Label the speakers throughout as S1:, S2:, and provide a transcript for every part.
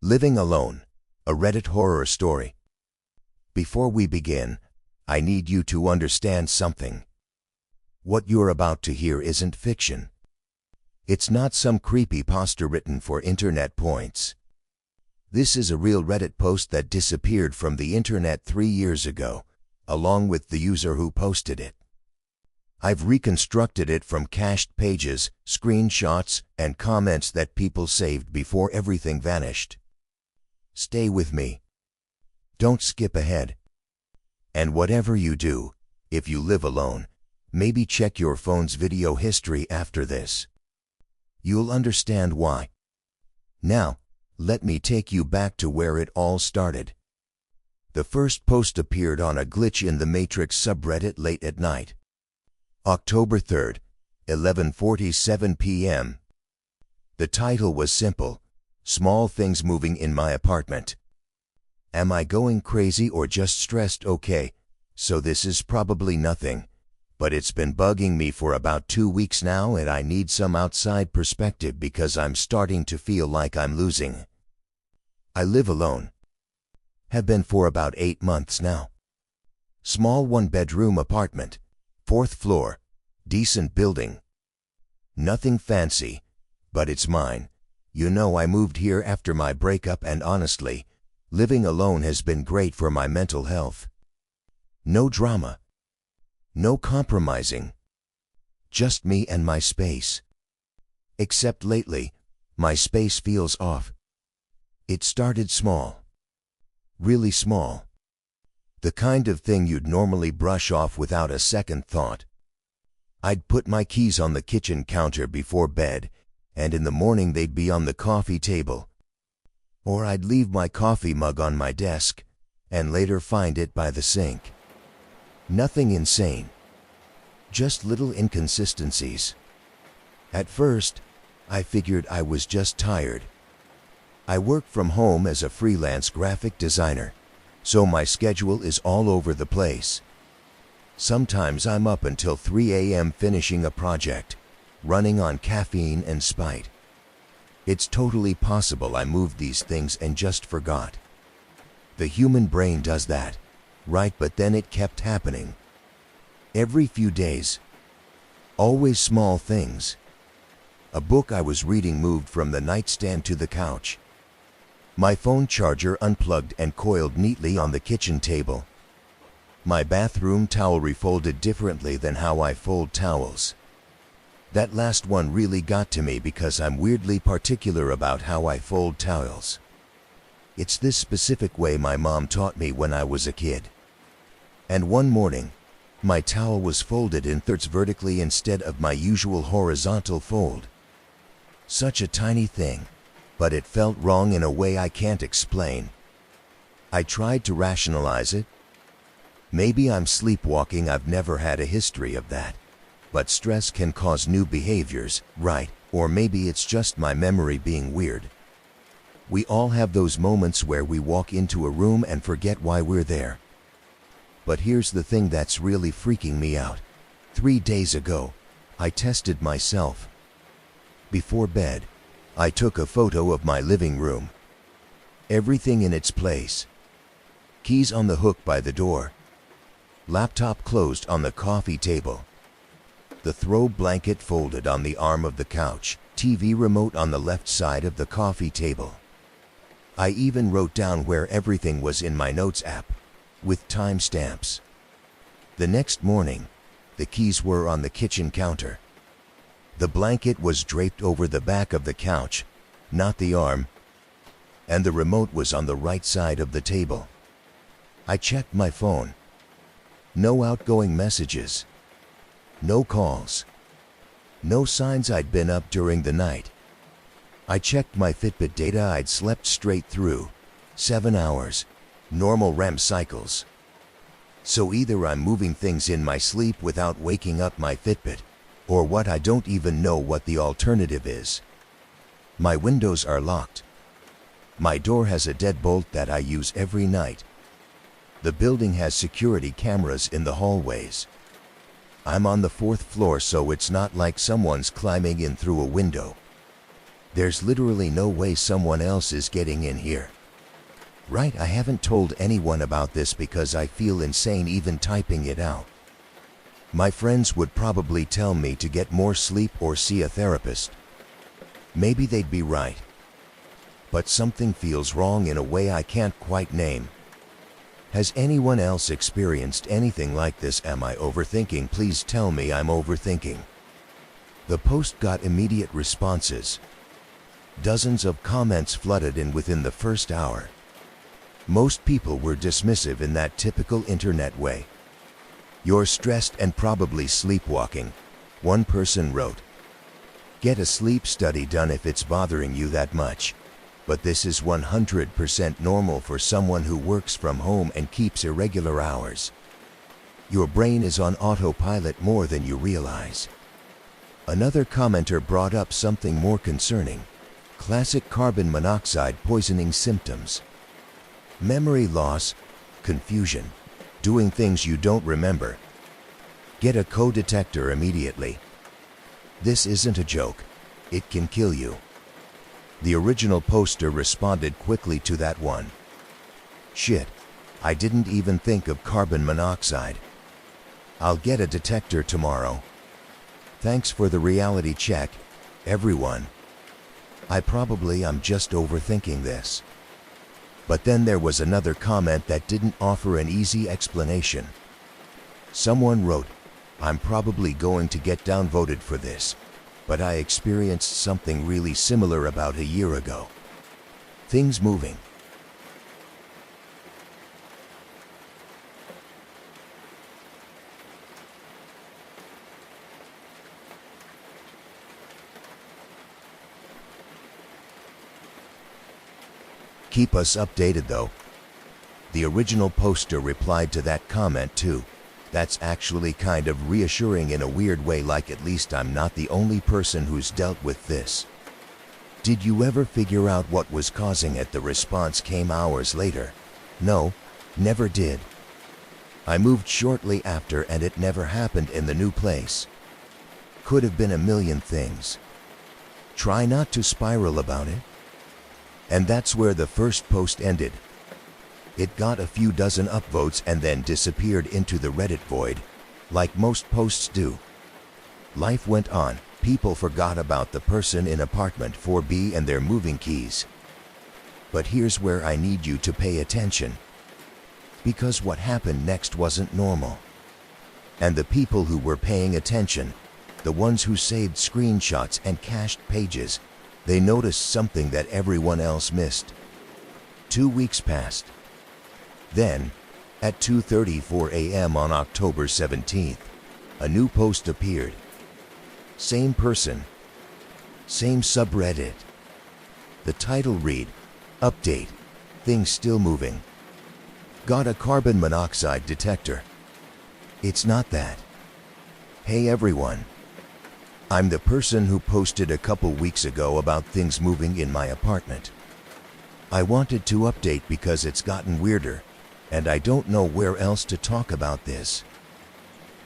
S1: Living Alone, a Reddit horror story. Before we begin, I need you to understand something. What you're about to hear isn't fiction. It's not some creepypasta written for internet points. This is a real Reddit post that disappeared from the internet 3 years ago, along with the user who posted it. I've reconstructed it from cached pages, screenshots, and comments that people saved before everything vanished. Stay with me. Don't skip ahead. And whatever you do, if you live alone, maybe check your phone's video history after this. You'll understand why. Now, let me take you back to where it all started. The first post appeared on a GlitchInTheMatrix subreddit late at night. October 3rd, 11:47 p.m. The title was simple: Small Things Moving in My Apartment. Am I going crazy or just stressed? Okay, so this is probably nothing, but it's been bugging me for about 2 weeks now and I need some outside perspective because I'm starting to feel like I'm losing. I live alone. Have been for about 8 months now. Small 1-bedroom apartment, 4th floor, decent building. Nothing fancy, but it's mine. You know, I moved here after my breakup and honestly, living alone has been great for my mental health. No drama. No compromising. Just me and my space. Except lately, my space feels off. It started small. Really small. The kind of thing you'd normally brush off without a second thought. I'd put my keys on the kitchen counter before bed, and in the morning they'd be on the coffee table. Or I'd leave my coffee mug on my desk, and later find it by the sink. Nothing insane. Just little inconsistencies. At first, I figured I was just tired. I work from home as a freelance graphic designer, so my schedule is all over the place. Sometimes I'm up until 3 a.m. finishing a project, running on caffeine and spite. It's totally possible I moved these things and just forgot. The human brain does that, right? But then it kept happening. Every few days. Always small things. A book I was reading moved from the nightstand to the couch. My phone charger unplugged and coiled neatly on the kitchen table. My bathroom towel refolded differently than how I fold towels. That last one really got to me because I'm weirdly particular about how I fold towels. It's this specific way my mom taught me when I was a kid. And one morning, my towel was folded in thirds vertically instead of my usual horizontal fold. Such a tiny thing, but it felt wrong in a way I can't explain. I tried to rationalize it. Maybe I'm sleepwalking, I've never had a history of that. But stress can cause new behaviors, right? Or maybe it's just my memory being weird. We all have those moments where we walk into a room and forget why we're there. But here's the thing that's really freaking me out. 3 days ago, I tested myself. Before bed, I took a photo of my living room. Everything in its place. Keys on the hook by the door. Laptop closed on the coffee table. The throw blanket folded on the arm of the couch, TV remote on the left side of the coffee table. I even wrote down where everything was in my notes app, with timestamps. The next morning, the keys were on the kitchen counter. The blanket was draped over the back of the couch, not the arm, and the remote was on the right side of the table. I checked my phone. No outgoing messages. No calls. No signs I'd been up during the night. I checked my Fitbit data. I'd slept straight through. 7 hours. Normal REM cycles. So either I'm moving things in my sleep without waking up my Fitbit, or what, I don't even know what the alternative is. My windows are locked. My door has a deadbolt that I use every night. The building has security cameras in the hallways. I'm on the 4th floor, so it's not like someone's climbing in through a window. There's literally no way someone else is getting in here. Right, I haven't told anyone about this because I feel insane even typing it out. My friends would probably tell me to get more sleep or see a therapist. Maybe they'd be right. But something feels wrong in a way I can't quite name. Has anyone else experienced anything like this? Am I overthinking? Please tell me I'm overthinking. The post got immediate responses. Dozens of comments flooded in within the first hour. Most people were dismissive in that typical internet way. "You're stressed and probably sleepwalking," one person wrote. "Get a sleep study done if it's bothering you that much. But this is 100% normal for someone who works from home and keeps irregular hours. Your brain is on autopilot more than you realize." Another commenter brought up something more concerning: classic carbon monoxide poisoning symptoms. Memory loss, confusion, doing things you don't remember. Get a code detector immediately. This isn't a joke. It can kill you. The original poster responded quickly to that one. "Shit, I didn't even think of carbon monoxide. I'll get a detector tomorrow. Thanks for the reality check, everyone. I'm just overthinking this." But then there was another comment that didn't offer an easy explanation. Someone wrote, "I'm probably going to get downvoted for this, but I experienced something really similar about a year ago. Things moving." Keep us updated though. The original poster replied to that comment too. That's actually kind of reassuring in a weird way, like at least I'm not the only person who's dealt with this. Did you ever figure out what was causing it? The response came hours later. No, never did. I moved shortly after and it never happened in the new place. Could have been a million things. Try not to spiral about it. And that's where the first post ended. It got a few dozen upvotes and then disappeared into the Reddit void, like most posts do. Life went on. People forgot about the person in apartment 4B and their moving keys. But here's where I need you to pay attention. Because what happened next wasn't normal. And the people who were paying attention, the ones who saved screenshots and cached pages, they noticed something that everyone else missed. 2 weeks passed. Then, at 2:34 a.m. on October 17th, a new post appeared. Same person, same subreddit. The title read, "Update, things still moving. Got a carbon monoxide detector. It's not that. Hey everyone. I'm the person who posted a couple weeks ago about things moving in my apartment. I wanted to update because it's gotten weirder, and I don't know where else to talk about this.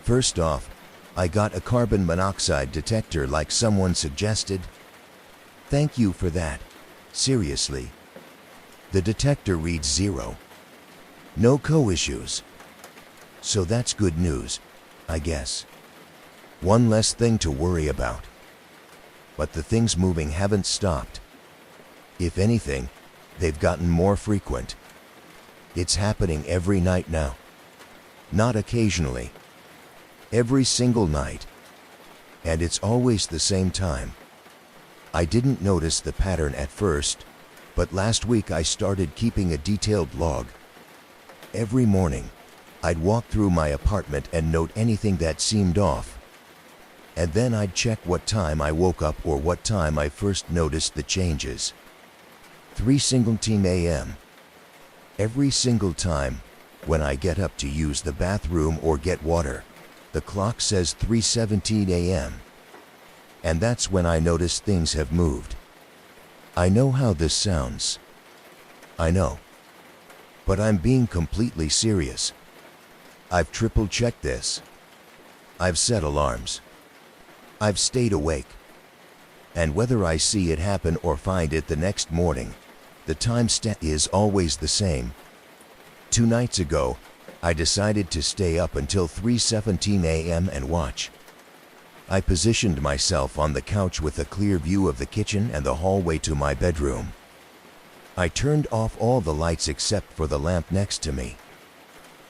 S1: First off, I got a carbon monoxide detector like someone suggested. Thank you for that. Seriously. The detector reads 0. No co-issues. So that's good news, I guess. One less thing to worry about. But the things moving haven't stopped. If anything, they've gotten more frequent. It's happening every night now. Not occasionally. Every single night. And it's always the same time. I didn't notice the pattern at first, but last week I started keeping a detailed log. Every morning, I'd walk through my apartment and note anything that seemed off. And then I'd check what time I woke up or what time I first noticed the changes. 3 a.m. Every single time, when I get up to use the bathroom or get water, the clock says 3:17 a.m. And that's when I notice things have moved. I know how this sounds. I know. But I'm being completely serious. I've triple-checked this. I've set alarms. I've stayed awake. And whether I see it happen or find it the next morning, the timestamp is always the same. 2 nights ago, I decided to stay up until 3:17 a.m. and watch. I positioned myself on the couch with a clear view of the kitchen and the hallway to my bedroom. I turned off all the lights except for the lamp next to me.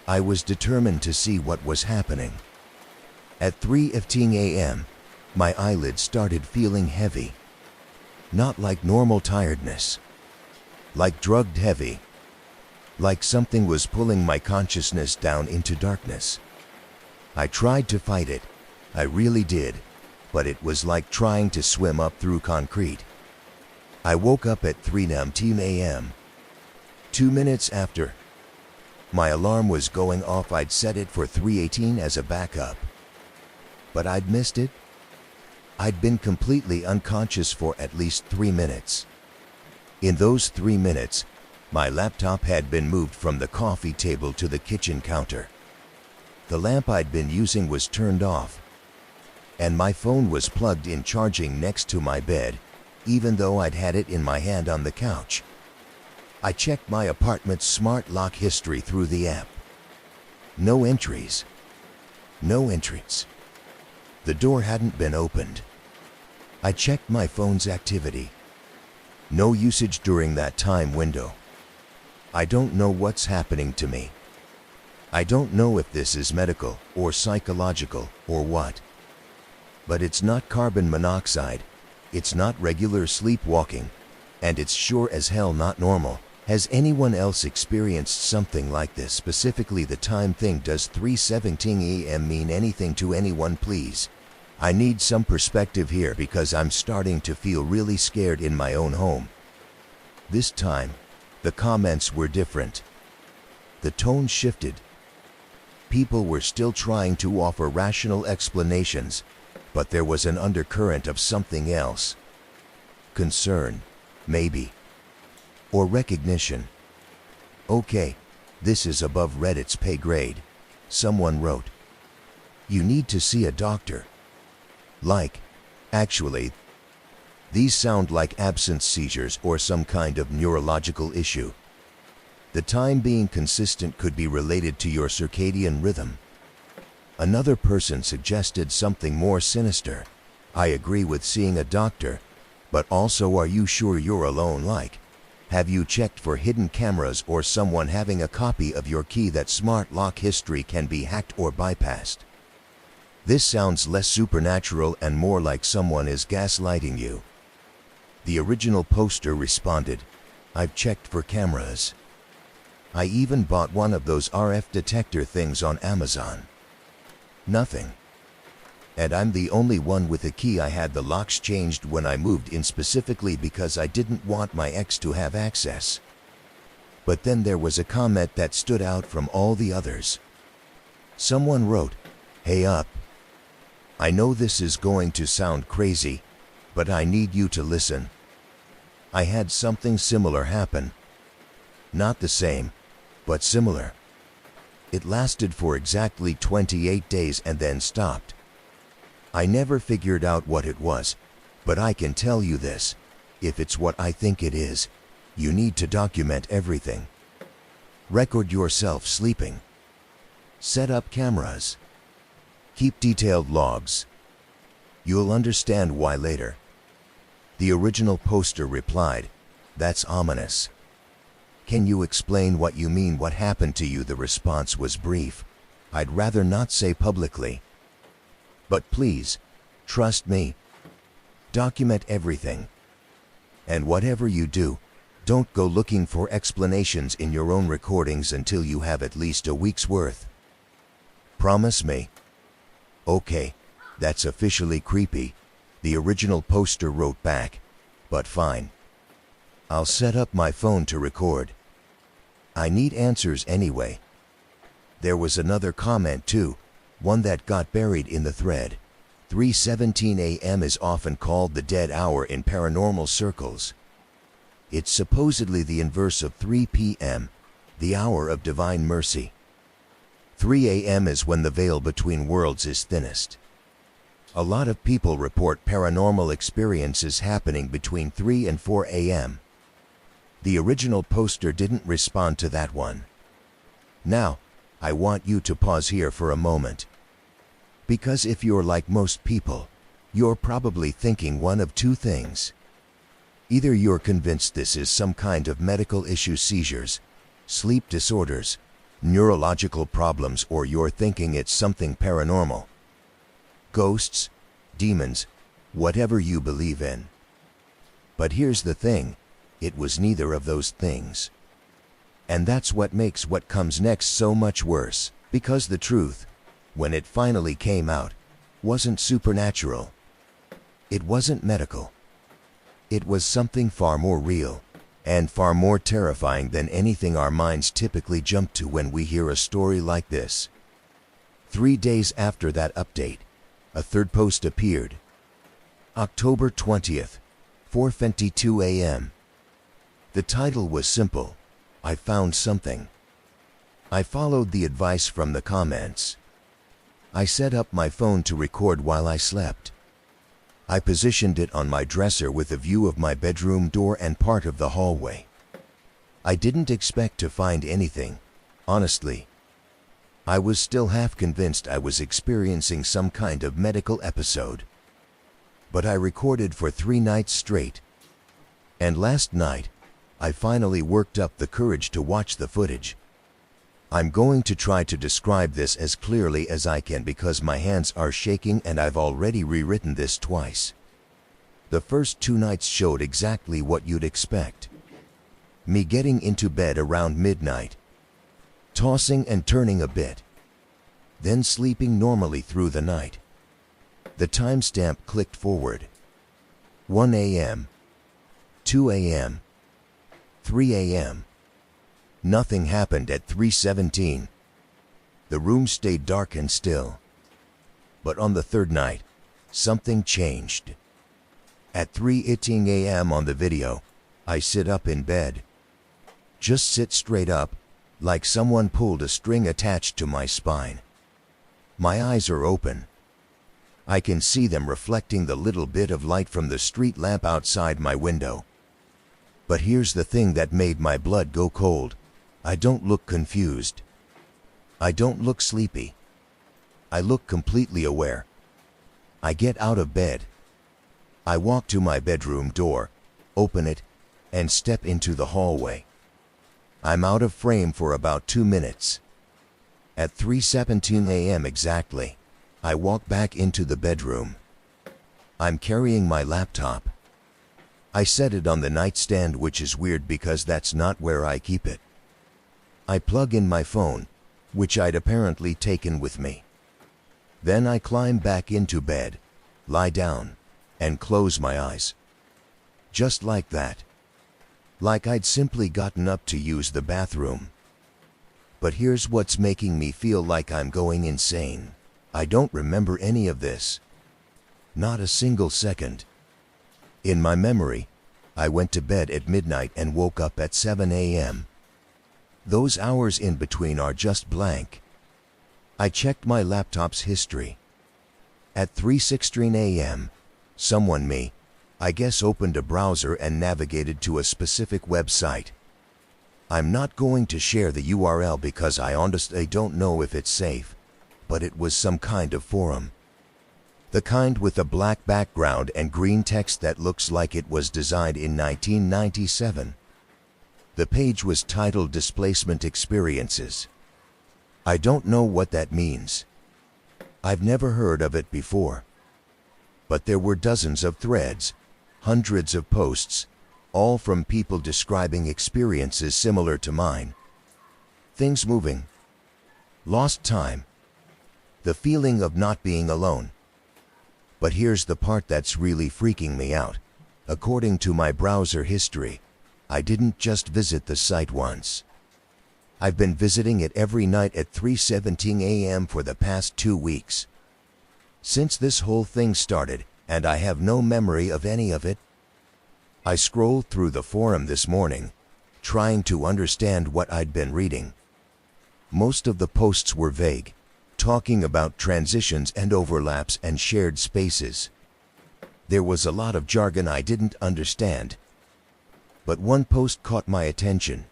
S1: I was determined to see what was happening. At 3:15 a.m., my eyelids started feeling heavy. Not like normal tiredness. Like drugged heavy. Like something was pulling my consciousness down into darkness. I tried to fight it. I really did. But it was like trying to swim up through concrete. I woke up at 3:19 a.m. 2 minutes after. My alarm was going off. I'd set it for 3:18 as a backup. But I'd missed it. I'd been completely unconscious for at least 3 minutes. In those 3 minutes, my laptop had been moved from the coffee table to the kitchen counter. The lamp I'd been using was turned off. And my phone was plugged in charging next to my bed, even though I'd had it in my hand on the couch. I checked my apartment's smart lock history through the app. No entries. No entrance. The door hadn't been opened. I checked my phone's activity. No usage during that time window. I don't know what's happening to me. I don't know if this is medical or psychological or what. But it's not carbon monoxide, it's not regular sleepwalking, and it's sure as hell not normal. Has anyone else experienced something like this? Specifically the time thing. Does 3:17 a.m. mean anything to anyone, please? I need some perspective here because I'm starting to feel really scared in my own home. This time, the comments were different. The tone shifted. People were still trying to offer rational explanations, but there was an undercurrent of something else. Concern, maybe. Or recognition. Okay, this is above Reddit's pay grade. Someone wrote, "You need to see a doctor." Like, actually, these sound like absence seizures or some kind of neurological issue. The time being consistent could be related to your circadian rhythm. Another person suggested something more sinister. I agree with seeing a doctor, but also, are you sure you're alone? Like, have you checked for hidden cameras or someone having a copy of your key? That smart lock history can be hacked or bypassed. This sounds less supernatural and more like someone is gaslighting you. The original poster responded, "I've checked for cameras. I even bought one of those RF detector things on Amazon. Nothing. And I'm the only one with a key. I had the locks changed when I moved in specifically because I didn't want my ex to have access." But then there was a comment that stood out from all the others. Someone wrote, "Hey up. I know this is going to sound crazy, but I need you to listen. I had something similar happen. Not the same, but similar. It lasted for exactly 28 days and then stopped. I never figured out what it was, but I can tell you this, if it's what I think it is, you need to document everything. Record yourself sleeping. Set up cameras. Keep detailed logs. You'll understand why later." The original poster replied, "That's ominous. Can you explain what you mean? What happened to you?" The response was brief. "I'd rather not say publicly. But please, trust me. Document everything. And whatever you do, don't go looking for explanations in your own recordings until you have at least a week's worth. Promise me?" "Okay, that's officially creepy," the original poster wrote back, "but fine. I'll set up my phone to record. I need answers anyway." There was another comment too, one that got buried in the thread. 3:17 a.m. is often called the dead hour in paranormal circles. It's supposedly the inverse of 3 p.m., the hour of divine mercy. 3 a.m. is when the veil between worlds is thinnest. A lot of people report paranormal experiences happening between 3 and 4 a.m. The original poster didn't respond to that one. Now, I want you to pause here for a moment. Because if you're like most people, you're probably thinking one of two things. Either you're convinced this is some kind of medical issue, seizures, sleep disorders, neurological problems, or you're thinking it's something paranormal. Ghosts, demons, whatever you believe in. But here's the thing, it was neither of those things. And that's what makes what comes next so much worse, because the truth, when it finally came out, wasn't supernatural. It wasn't medical. It was something far more real, and far more terrifying than anything our minds typically jump to when we hear a story like this. 3 days after that update, a third post appeared. October 20th, 4:22 a.m. The title was simple, I found something. I followed the advice from the comments. I set up my phone to record while I slept. I positioned it on my dresser with a view of my bedroom door and part of the hallway. I didn't expect to find anything, honestly. I was still half convinced I was experiencing some kind of medical episode. But I recorded for 3 nights straight. And last night, I finally worked up the courage to watch the footage. I'm going to try to describe this as clearly as I can because my hands are shaking and I've already rewritten this twice. The first 2 nights showed exactly what you'd expect. Me getting into bed around midnight, tossing and turning a bit, then sleeping normally through the night. The timestamp clicked forward. 1 a.m., 2 a.m., 3 a.m. Nothing happened at 3:17. The room stayed dark and still. But on the third night, something changed. At 3:18 a.m. on the video, I sit up in bed. Just sit straight up, like someone pulled a string attached to my spine. My eyes are open. I can see them reflecting the little bit of light from the street lamp outside my window. But here's the thing that made my blood go cold. I don't look confused. I don't look sleepy. I look completely aware. I get out of bed. I walk to my bedroom door, open it, and step into the hallway. I'm out of frame for about 2 minutes. At 3:17 a.m. exactly, I walk back into the bedroom. I'm carrying my laptop. I set it on the nightstand, which is weird because that's not where I keep it. I plug in my phone, which I'd apparently taken with me. Then I climb back into bed, lie down, and close my eyes. Just like that. Like I'd simply gotten up to use the bathroom. But here's what's making me feel like I'm going insane. I don't remember any of this. Not a single second. In my memory, I went to bed at midnight and woke up at 7 a.m. Those hours in between are just blank. I checked my laptop's history. At 3:16 a.m., someone, I guess, opened a browser and navigated to a specific website. I'm not going to share the URL because I honestly don't know if it's safe, but it was some kind of forum. The kind with a black background and green text that looks like it was designed in 1997. The page was titled Displacement Experiences. I don't know what that means. I've never heard of it before. But there were dozens of threads, hundreds of posts, all from people describing experiences similar to mine. Things moving. Lost time. The feeling of not being alone. But here's the part that's really freaking me out. According to my browser history, I didn't just visit the site once. I've been visiting it every night at 3:17 a.m. for the past 2 weeks. Since this whole thing started, and I have no memory of any of it. I scrolled through the forum this morning, trying to understand what I'd been reading. Most of the posts were vague, talking about transitions and overlaps and shared spaces. There was a lot of jargon I didn't understand, but one post caught my attention.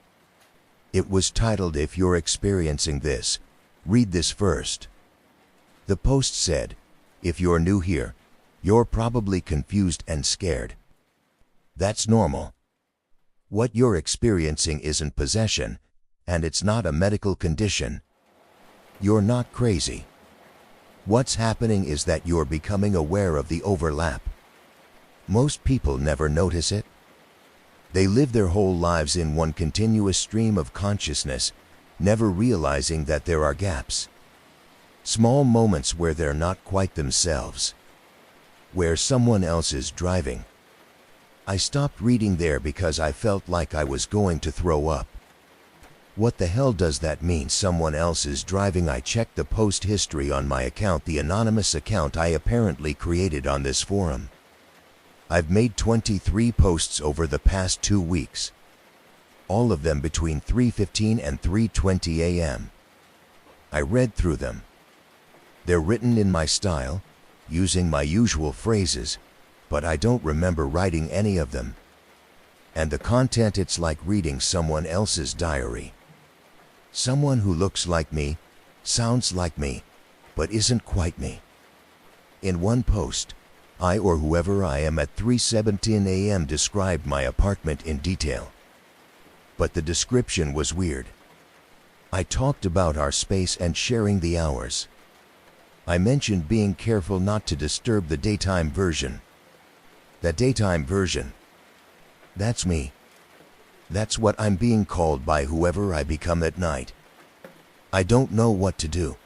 S1: It was titled, "If you're experiencing this, read this first." The post said, "If you're new here, you're probably confused and scared. That's normal. What you're experiencing isn't possession, and it's not a medical condition. You're not crazy. What's happening is that you're becoming aware of the overlap. Most people never notice it. They live their whole lives in one continuous stream of consciousness, never realizing that there are gaps. Small moments where they're not quite themselves, where someone else is driving." I stopped reading there because I felt like I was going to throw up. What the hell does that mean, someone else is driving? I checked the post history on my account, the anonymous account I apparently created on this forum. I've made 23 posts over the past 2 weeks, all of them between 3:15 and 3:20 a.m. I read through them. They're written in my style, using my usual phrases, but I don't remember writing any of them. And the content, it's like reading someone else's diary. Someone who looks like me, sounds like me, but isn't quite me. In one post, I or whoever I am at 3:17 a.m. described my apartment in detail. But the description was weird. I talked about our space and sharing the hours. I mentioned being careful not to disturb the daytime version. The daytime version. That's me. That's what I'm being called by whoever I become at night. I don't know what to do.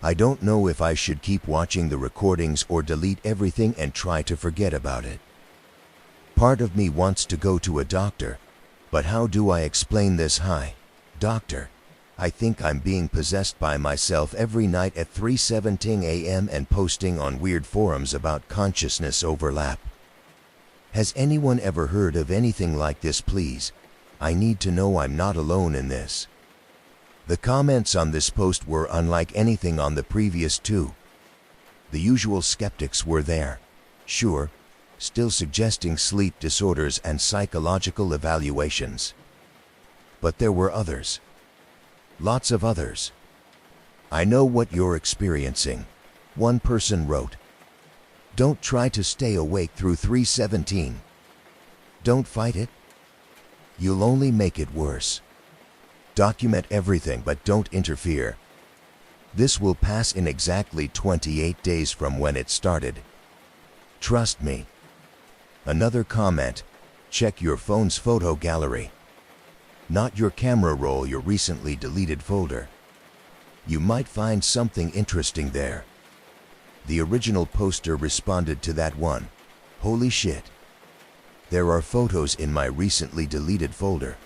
S1: I don't know if I should keep watching the recordings or delete everything and try to forget about it. Part of me wants to go to a doctor, but how do I explain this? "Hi, doctor. I think I'm being possessed by myself every night at 3:17 a.m. and posting on weird forums about consciousness overlap. Has anyone ever heard of anything like this? Please, I need to know I'm not alone in this." The comments on this post were unlike anything on the previous 2. The usual skeptics were there, sure, still suggesting sleep disorders and psychological evaluations. But there were others. Lots of others. "I know what you're experiencing," one person wrote. "Don't try to stay awake through 3:17. Don't fight it. You'll only make it worse. Document everything but don't interfere. This will pass in exactly 28 days from when it started. Trust me." Another comment, "Check your phone's photo gallery. Not your camera roll, your recently deleted folder. You might find something interesting there." The original poster responded to that one, "Holy shit. There are photos in my recently deleted folder.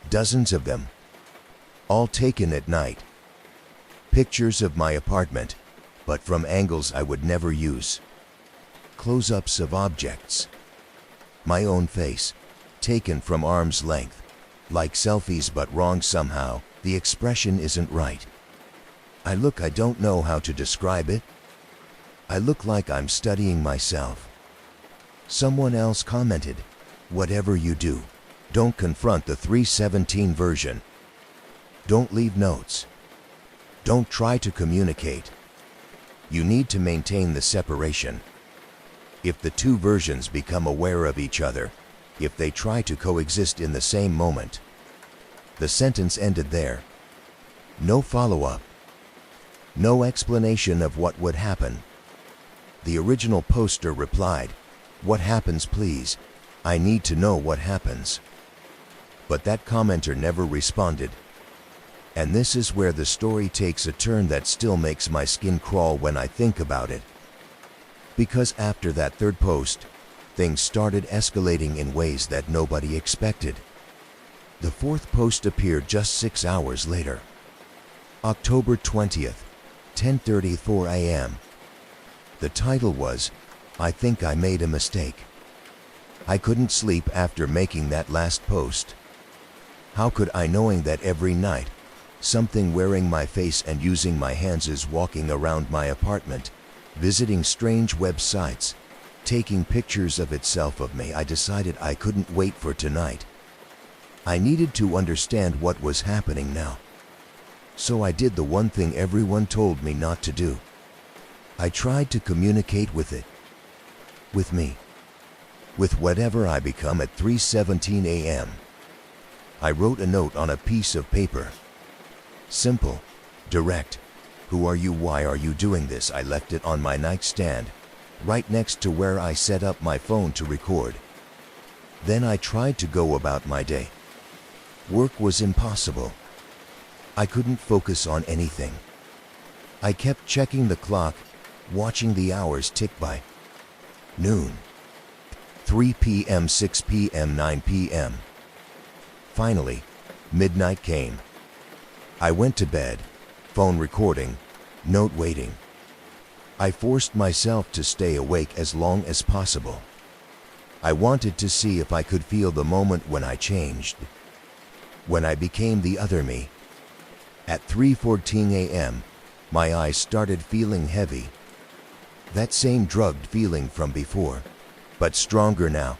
S1: Dozens of them. All taken at night. Pictures of my apartment, but from angles I would never use. Close-ups of objects. My own face, taken from arm's length. Like selfies but wrong somehow, the expression isn't right. I don't know how to describe it. I look like I'm studying myself." Someone else commented, "Whatever you do, don't confront the 3:17 version. Don't leave notes. Don't try to communicate. You need to maintain the separation. If the 2 versions become aware of each other, if they try to coexist in the same moment." The sentence ended there. No follow-up. No explanation of what would happen. The original poster replied, "What happens, please? I need to know what happens." But that commenter never responded. And this is where the story takes a turn that still makes my skin crawl when I think about it. Because after that 3rd post, things started escalating in ways that nobody expected. The 4th post appeared just 6 hours later. October 20th, 10:34 a.m. The title was, "I think I made a mistake." I couldn't sleep after making that last post. How could I, knowing that every night, Something wearing my face and using my hands is walking around my apartment, visiting strange websites, taking pictures of itself of me. I decided I couldn't wait for tonight. I needed to understand what was happening now. So I did the one thing everyone told me not to do. I tried to communicate with it. With me. With whatever I become at 3:17 a.m. I wrote a note on a piece of paper. Simple, direct. Who are you? Why are you doing this? I left it on my nightstand, right next to where I set up my phone to record. Then I tried to go about my day. Work was impossible. I couldn't focus on anything. I kept checking the clock, watching the hours tick by. Noon. 3 p.m., 6 p.m., 9 p.m. Finally, midnight came. I went to bed, phone recording, note waiting. I forced myself to stay awake as long as possible. I wanted to see if I could feel the moment when I changed. When I became the other me. At 3:14 a.m., my eyes started feeling heavy. That same drugged feeling from before, but stronger now.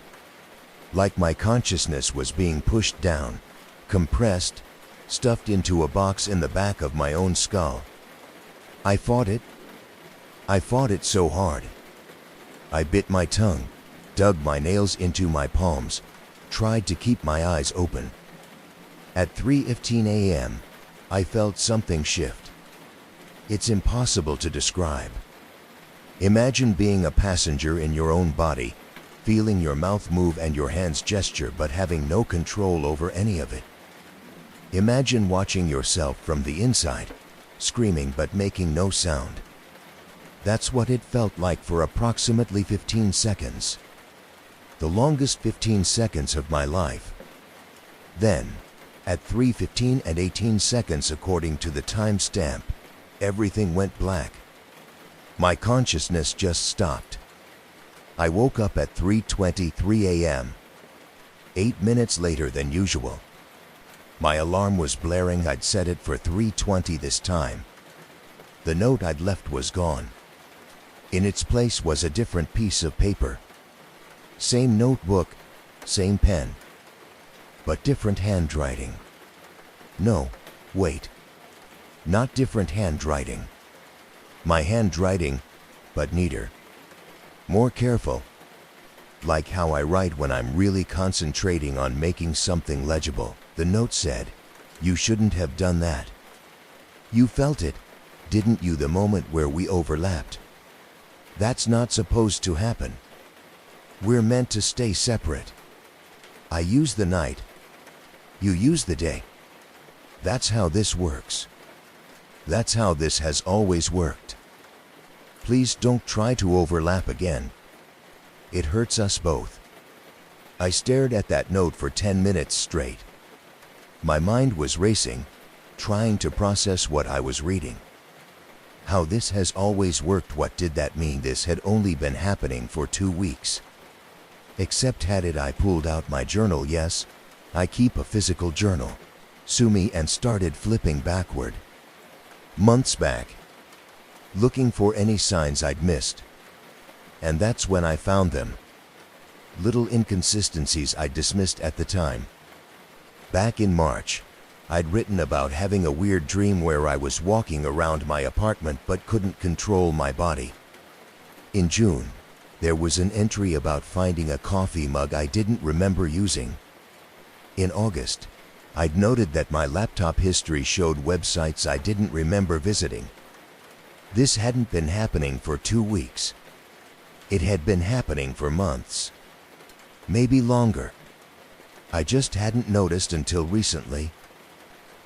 S1: Like my consciousness was being pushed down, compressed, stuffed into a box in the back of my own skull. I fought it. I fought it so hard. I bit my tongue, dug my nails into my palms, tried to keep my eyes open. At 3:15 a.m., I felt something shift. It's impossible to describe. Imagine being a passenger in your own body, feeling your mouth move and your hands gesture but having no control over any of it. Imagine watching yourself from the inside, screaming but making no sound. That's what it felt like for approximately 15 seconds. The longest 15 seconds of my life. Then, at 3:15 and 18 seconds according to the timestamp, everything went black. My consciousness just stopped. I woke up at 3:23 a.m., 8 minutes later than usual. My alarm was blaring. I'd set it for 3:20 this time. The note I'd left was gone. In its place was a different piece of paper. Same notebook, same pen, but different handwriting. No, wait. Not different handwriting. My handwriting, but neater. More careful. Like how I write when I'm really concentrating on making something legible. The note said, "You shouldn't have done that. You felt it, didn't you, the moment where we overlapped? That's not supposed to happen. We're meant to stay separate. I use the night. You use the day. That's how this works. That's how this has always worked. Please don't try to overlap again. It hurts us both." I stared at that note for 10 minutes straight. My mind was racing, trying to process what I was reading. How this has always worked. What did that mean? This had only been happening for 2 weeks. Except I pulled out my journal. Yes, I keep a physical journal. Sue me, and started flipping backward. Months back. Looking for any signs I'd missed. And that's when I found them. Little inconsistencies I dismissed at the time. Back in March, I'd written about having a weird dream where I was walking around my apartment but couldn't control my body. In June, there was an entry about finding a coffee mug I didn't remember using. In August, I'd noted that my laptop history showed websites I didn't remember visiting. This hadn't been happening for 2 weeks. It had been happening for months. Maybe longer. I just hadn't noticed until recently.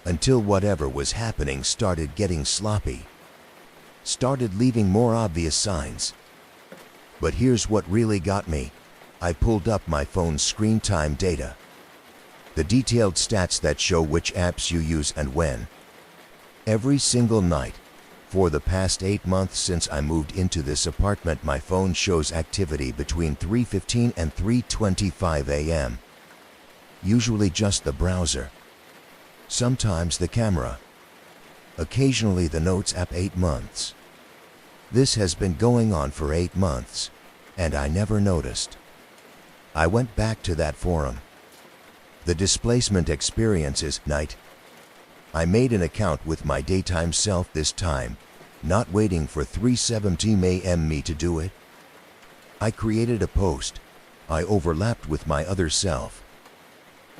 S1: Until whatever was happening started getting sloppy. Started leaving more obvious signs. But here's what really got me. I pulled up my phone's screen time data. The detailed stats that show which apps you use and when. Every single night, for the past 8 months since I moved into this apartment, my phone shows activity between 3:15 and 3:25 a.m. Usually just the browser. Sometimes the camera, Occasionally the notes app 8 months. This has been going on for 8 months, and I never noticed. I went back to that forum. The displacement experiences night. I made an account with my daytime self this time, not waiting for 3:17 a.m. me to do it. I created a post. I overlapped with my other self.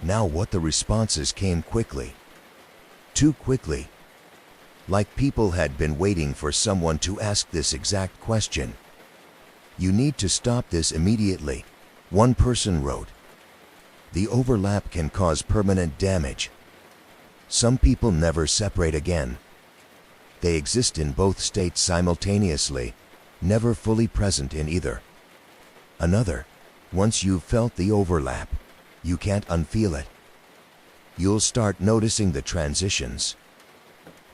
S1: Now what the responses came quickly. Too quickly. Like people had been waiting for someone to ask this exact question. You need to stop this immediately, one person wrote. The overlap can cause permanent damage. Some people never separate again. They exist in both states simultaneously, never fully present in either. Another, once you've felt the overlap, you can't unfeel it. You'll start noticing the transitions.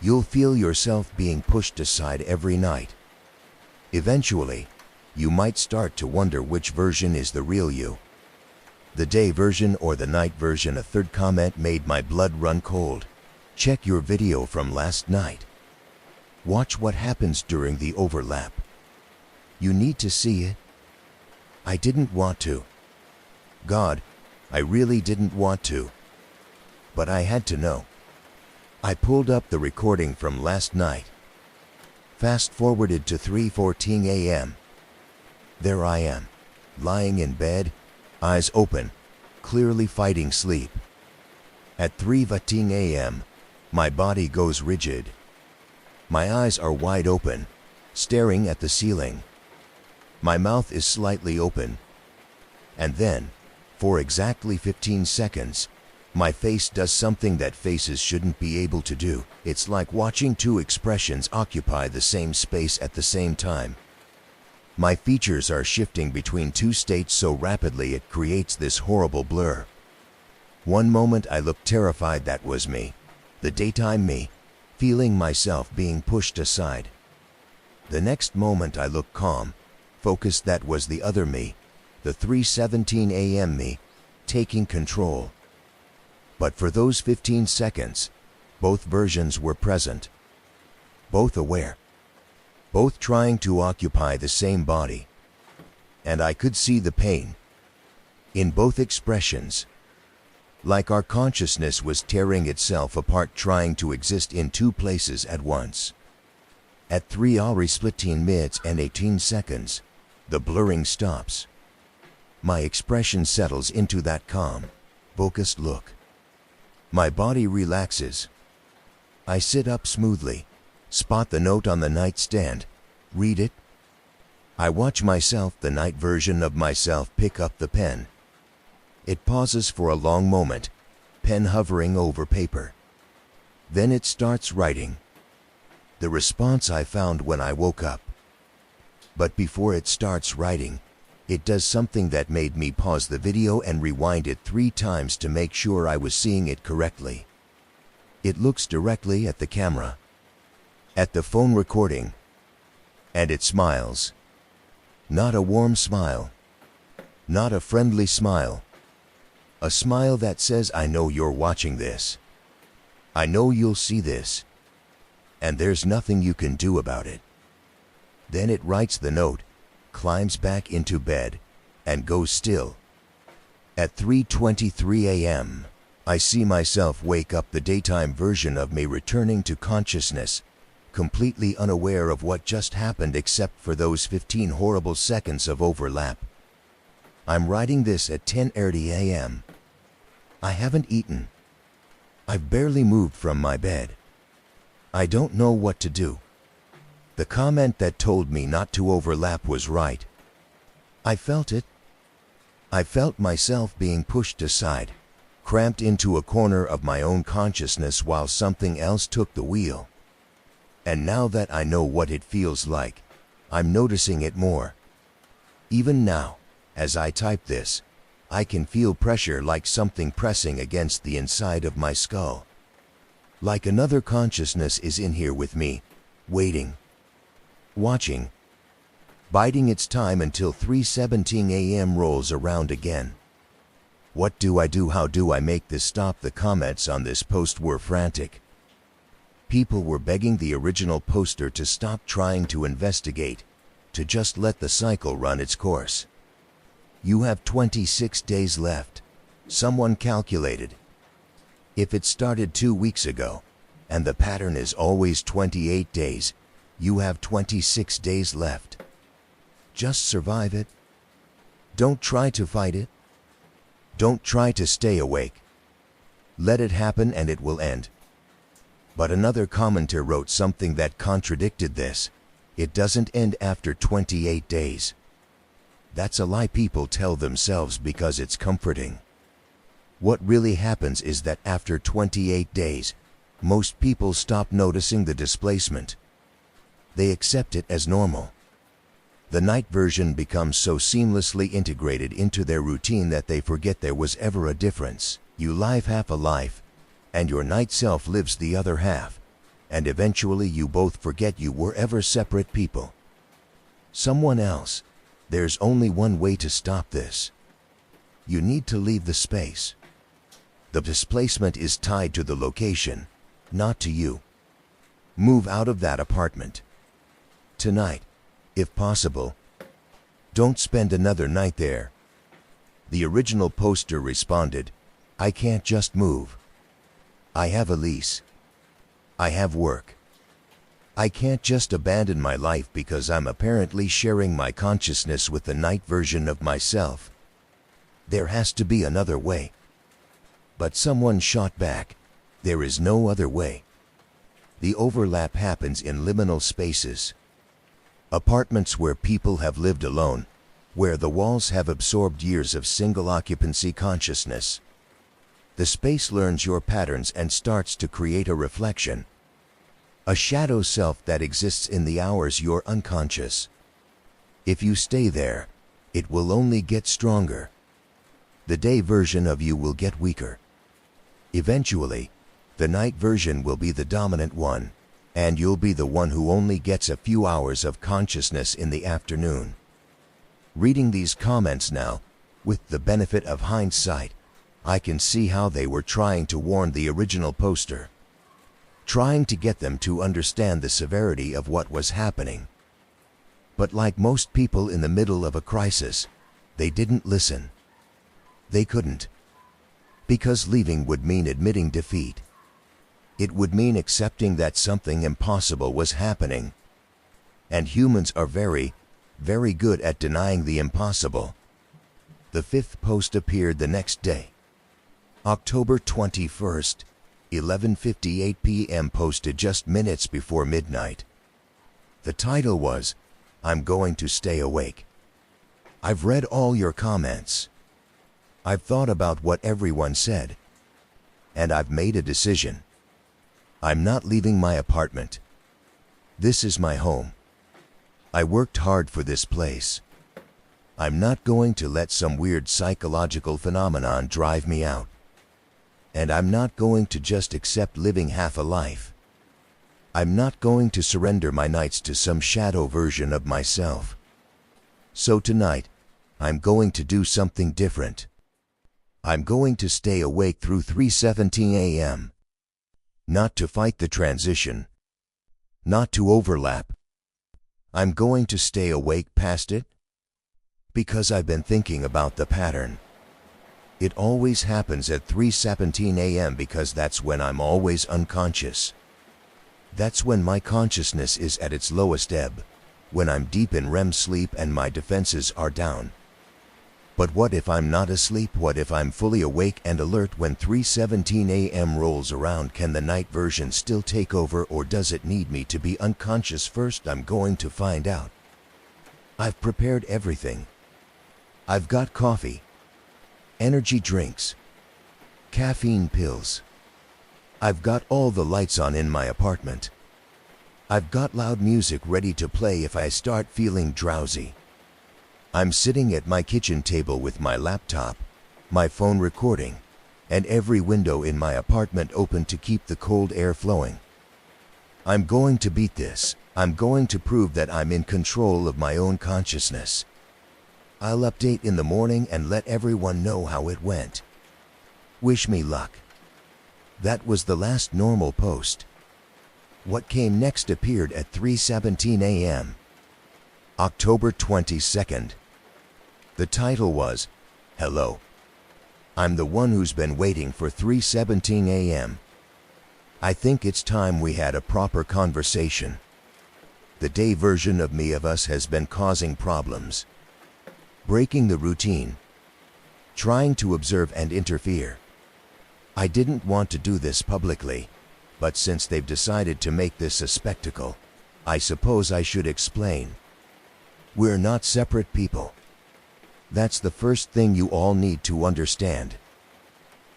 S1: You'll feel yourself being pushed aside every night. Eventually, you might start to wonder which version is the real you. The day version or the night version. A third comment made my blood run cold. Check your video from last night. Watch what happens during the overlap. You need to see it. I didn't want to. God, I really didn't want to. But I had to know. I pulled up the recording from last night. Fast forwarded to 3:14 a.m. There I am, lying in bed, eyes open, clearly fighting sleep. At 3:15 a.m., my body goes rigid. My eyes are wide open, staring at the ceiling. My mouth is slightly open. And then, for exactly 15 seconds, my face does something that faces shouldn't be able to do. It's like watching two expressions occupy the same space at the same time. My features are shifting between two states so rapidly it creates this horrible blur. One moment I looked terrified, that was me, the daytime me, feeling myself being pushed aside. The next moment I looked calm, focused, that was the other me, the 3:17 a.m. me, taking control. But for those 15 seconds, both versions were present. Both aware. Both trying to occupy the same body. And I could see the pain in both expressions. Like our consciousness was tearing itself apart, trying to exist in two places at once. At 3:18 and 18 seconds, the blurring stops. My expression settles into that calm, focused look. My body relaxes. I sit up smoothly, spot the note on the nightstand, read it. I watch myself, the night version of myself, pick up the pen. It pauses for a long moment, pen hovering over paper. Then it starts writing. The response I found when I woke up. But before it starts writing, it does something that made me pause the video and rewind it 3 times to make sure I was seeing it correctly. It looks directly at the camera, at the phone recording, and it smiles. Not a warm smile, not a friendly smile. A smile that says, I know you're watching this. I know you'll see this. And there's nothing you can do about it. Then it writes the note, climbs back into bed, and goes still. At 3:23 a.m., I see myself wake up, the daytime version of me returning to consciousness, completely unaware of what just happened except for those 15 horrible seconds of overlap. I'm writing this at 10:30 a.m. I haven't eaten. I've barely moved from my bed. I don't know what to do. The comment that told me not to overlap was right. I felt it. I felt myself being pushed aside, cramped into a corner of my own consciousness while something else took the wheel. And now that I know what it feels like, I'm noticing it more. Even now, as I type this, I can feel pressure, like something pressing against the inside of my skull. Like another consciousness is in here with me, waiting, watching, biding its time until 3:17 a.m. rolls around again. What do I do? How do I make this stop? The comments on this post were frantic. People were begging the original poster to stop trying to investigate, to just let the cycle run its course. You have 26 days left, someone calculated. If it started 2 weeks ago, and the pattern is always 28 days, you have 26 days left. Just survive it. Don't try to fight it. Don't try to stay awake. Let it happen and it will end. But another commenter wrote something that contradicted this. It doesn't end after 28 days. That's a lie people tell themselves because it's comforting. What really happens is that after 28 days, most people stop noticing the displacement. They accept it as normal. The night version becomes so seamlessly integrated into their routine that they forget there was ever a difference. You live half a life, and your night self lives the other half, and eventually you both forget you were ever separate people. Someone else. There's only one way to stop this. You need to leave the space. The displacement is tied to the location, not to you. Move out of that apartment. Tonight, if possible. Don't spend another night there. The original poster responded, I can't just move. I have a lease. I have work. I can't just abandon my life because I'm apparently sharing my consciousness with the night version of myself. There has to be another way. But someone shot back, there is no other way. The overlap happens in liminal spaces. Apartments where people have lived alone, where the walls have absorbed years of single occupancy consciousness. The space learns your patterns and starts to create a reflection. A shadow self that exists in the hours you're unconscious. If you stay there, it will only get stronger. The day version of you will get weaker. Eventually, the night version will be the dominant one, and you'll be the one who only gets a few hours of consciousness in the afternoon. Reading these comments now, with the benefit of hindsight, I can see how they were trying to warn the original poster. Trying to get them to understand the severity of what was happening. But like most people in the middle of a crisis, they didn't listen. They couldn't. Because leaving would mean admitting defeat. It would mean accepting that something impossible was happening. And humans are very, very good at denying the impossible. The fifth post appeared the next day. October 21st. 11:58 p.m. posted just minutes before midnight. The title was, I'm going to stay awake. I've read all your comments. I've thought about what everyone said. And I've made a decision. I'm not leaving my apartment. This is my home. I worked hard for this place. I'm not going to let some weird psychological phenomenon drive me out. And I'm not going to just accept living half a life. I'm not going to surrender my nights to some shadow version of myself. So tonight, I'm going to do something different. I'm going to stay awake through 3:17 a.m. Not to fight the transition. Not to overlap. I'm going to stay awake past it. Because I've been thinking about the pattern. It always happens at 3:17 a.m. because that's when I'm always unconscious. That's when my consciousness is at its lowest ebb, when I'm deep in REM sleep and my defenses are down. But what if I'm not asleep? What if I'm fully awake and alert when 3:17 a.m. rolls around? Can the night version still take over, or does it need me to be unconscious first? I'm going to find out. I've prepared everything. I've got coffee. Energy drinks, caffeine pills. I've got all the lights on in my apartment. I've got loud music ready to play if I start feeling drowsy. I'm sitting at my kitchen table with my laptop, my phone recording, and every window in my apartment open to keep the cold air flowing. I'm going to beat this. I'm going to prove that I'm in control of my own consciousness. I'll update in the morning and let everyone know how it went. Wish me luck. That was the last normal post. What came next appeared at 3:17 a.m. October 22nd. The title was, "Hello. I'm the one who's been waiting for 3:17 a.m. I think it's time we had a proper conversation. The day version of me of us has been causing problems. Breaking the routine. Trying to observe and interfere. I didn't want to do this publicly, but since they've decided to make this a spectacle, I suppose I should explain. We're not separate people. That's the first thing you all need to understand.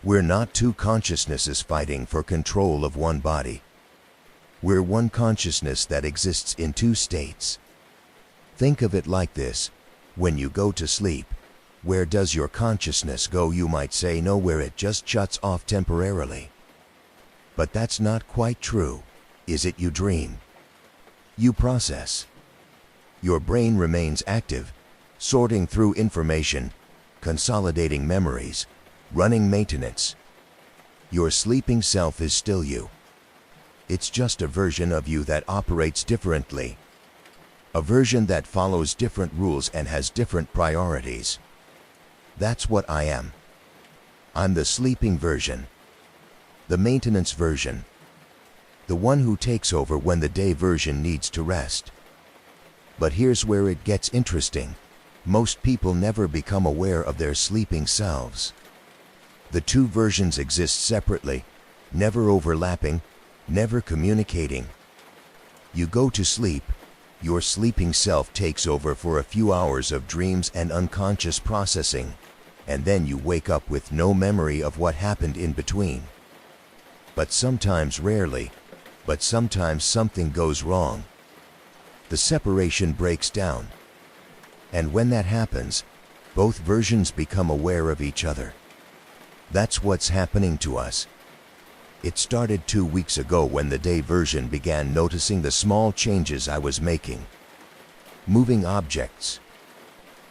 S1: We're not two consciousnesses fighting for control of one body. We're one consciousness that exists in two states. Think of it like this. When you go to sleep, where does your consciousness go? You might say nowhere, it just shuts off temporarily. But that's not quite true, is it? You dream. You process. Your brain remains active, sorting through information, consolidating memories, running maintenance. Your sleeping self is still you. It's just a version of you that operates differently. A version that follows different rules and has different priorities. That's what I am. I'm the sleeping version. The maintenance version. The one who takes over when the day version needs to rest. But here's where it gets interesting. Most people never become aware of their sleeping selves. The two versions exist separately, never overlapping, never communicating. You go to sleep, your sleeping self takes over for a few hours of dreams and unconscious processing, and then you wake up with no memory of what happened in between. But sometimes, rarely, but sometimes something goes wrong. The separation breaks down. And when that happens, both versions become aware of each other. That's what's happening to us. It started 2 weeks ago when the day version began noticing the small changes I was making. Moving objects.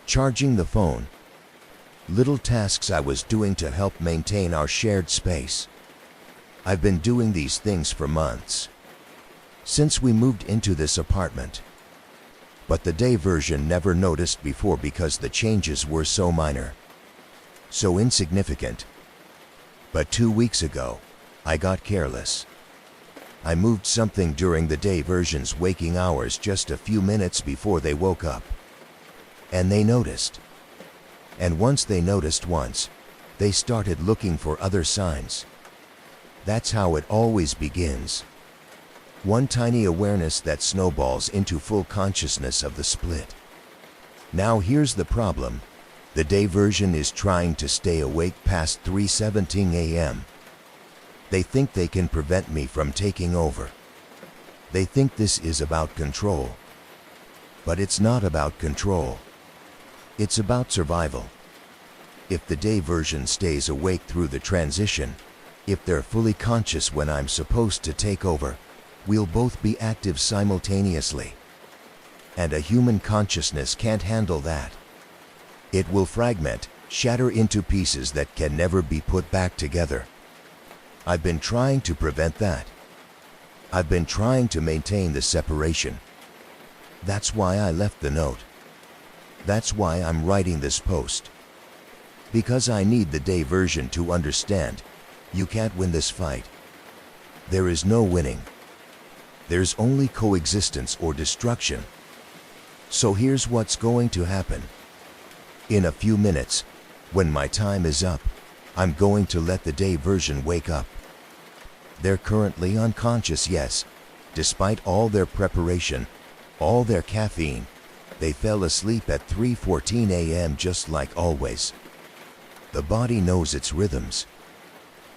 S1: Charging the phone. Little tasks I was doing to help maintain our shared space. I've been doing these things for months. Since we moved into this apartment. But the day version never noticed before because the changes were so minor. So insignificant. But 2 weeks ago, I got careless. I moved something during the day version's waking hours just a few minutes before they woke up. And they noticed. And once they noticed once, they started looking for other signs. That's how it always begins. One tiny awareness that snowballs into full consciousness of the split. Now here's the problem. The day version is trying to stay awake past 3:17 a.m. They think they can prevent me from taking over. They think this is about control. But it's not about control. It's about survival. If the day version stays awake through the transition, if they're fully conscious when I'm supposed to take over, we'll both be active simultaneously. And a human consciousness can't handle that. It will fragment, shatter into pieces that can never be put back together. I've been trying to prevent that. I've been trying to maintain the separation. That's why I left the note. That's why I'm writing this post. Because I need the day version to understand, you can't win this fight. There is no winning. There's only coexistence or destruction. So here's what's going to happen. In a few minutes, when my time is up, I'm going to let the day version wake up. They're currently unconscious, yes. Despite all their preparation, all their caffeine, they fell asleep at 3:14 a.m. just like always. The body knows its rhythms.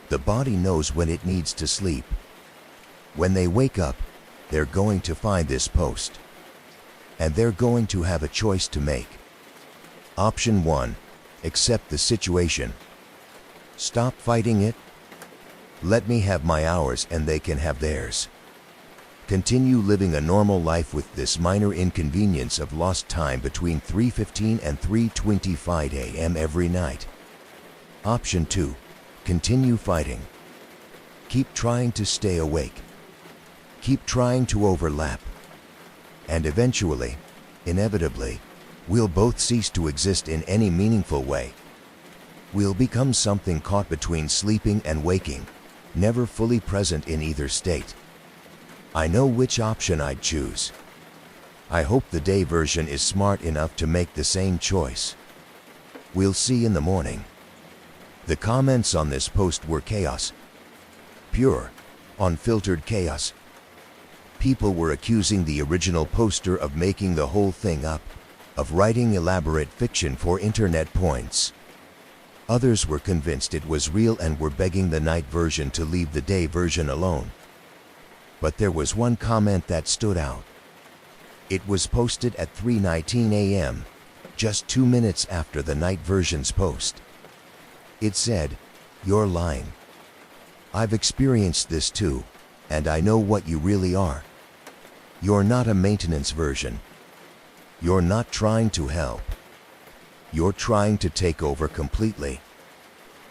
S1: The body knows when it needs to sleep. When they wake up, they're going to find this post. And they're going to have a choice to make. Option 1, accept the situation. Stop fighting it. Let me have my hours and they can have theirs. Continue living a normal life with this minor inconvenience of lost time between 3:15 and 3:25 a.m. every night. Option 2, continue fighting. Keep trying to stay awake. keep trying to overlap. And eventually, inevitably, we'll both cease to exist in any meaningful way. We'll become something caught between sleeping and waking, never fully present in either state. I know which option I'd choose. I hope the day version is smart enough to make the same choice. We'll see in the morning. The comments on this post were chaos. Pure, unfiltered chaos. People were accusing the original poster of making the whole thing up, of writing elaborate fiction for internet points. Others were convinced it was real and were begging the night version to leave the day version alone. But there was one comment that stood out. It was posted at 3:19 a.m., just 2 minutes after the night version's post. It said, "You're lying. I've experienced this too, and I know what you really are. You're not a maintenance version. You're not trying to help. You're trying to take over completely.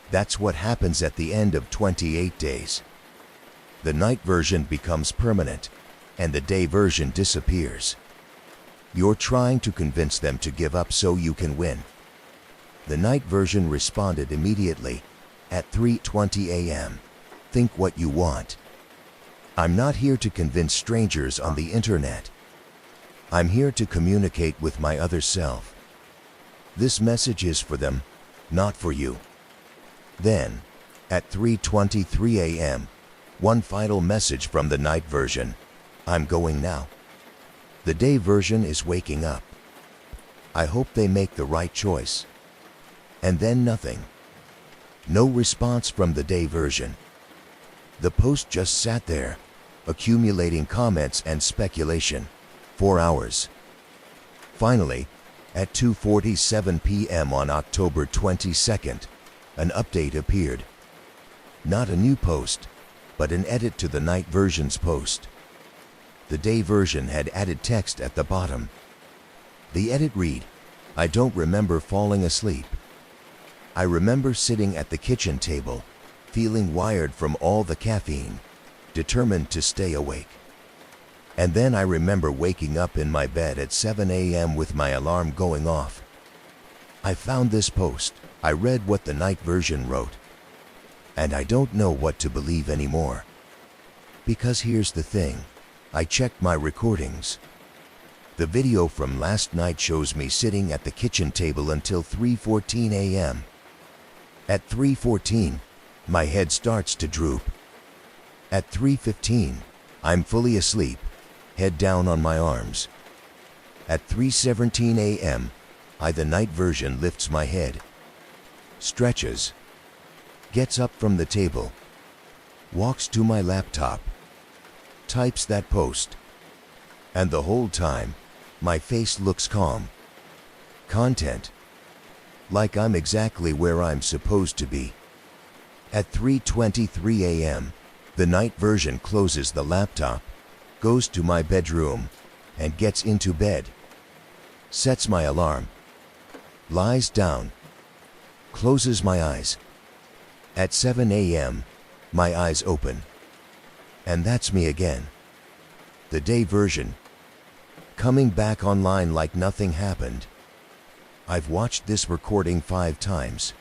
S1: That's what happens at the end of 28 days. The night version becomes permanent, and the day version disappears. You're trying to convince them to give up so you can win." The night version responded immediately, at 3:20 a.m. "Think what you want. I'm not here to convince strangers on the internet. I'm here to communicate with my other self. This message is for them, not for you." Then, at 3:23 a.m., one final message from the night version: "I'm going now. The day version is waking up. I hope they make the right choice." And then nothing. No response from the day version. The post just sat there, accumulating comments and speculation, for hours. Finally, at 2:47 p.m. on October 22nd, an update appeared. Not a new post, but an edit to the night version's post. The day version had added text at the bottom. The edit read, "I don't remember falling asleep. I remember sitting at the kitchen table, feeling wired from all the caffeine, determined to stay awake. And then I remember waking up in my bed at 7 a.m. with my alarm going off." I found this post. I read what the night version wrote. And I don't know what to believe anymore. Because here's the thing. I checked my recordings. The video from last night shows me sitting at the kitchen table until 3:14 a.m. At 3:14, my head starts to droop. At 3:15, I'm fully asleep, head down on my arms. At 3:17 a.m., the night version lifts my head, stretches, gets up from the table, walks to my laptop, types that post. And the whole time, my face looks calm. Content. Like I'm exactly where I'm supposed to be. At 3:23 a.m., the night version closes the laptop, goes to my bedroom, and gets into bed. Sets my alarm. Lies down. Closes my eyes. At 7 a.m., my eyes open. And that's me again. The day version. Coming back online like nothing happened. I've watched this recording 5 times.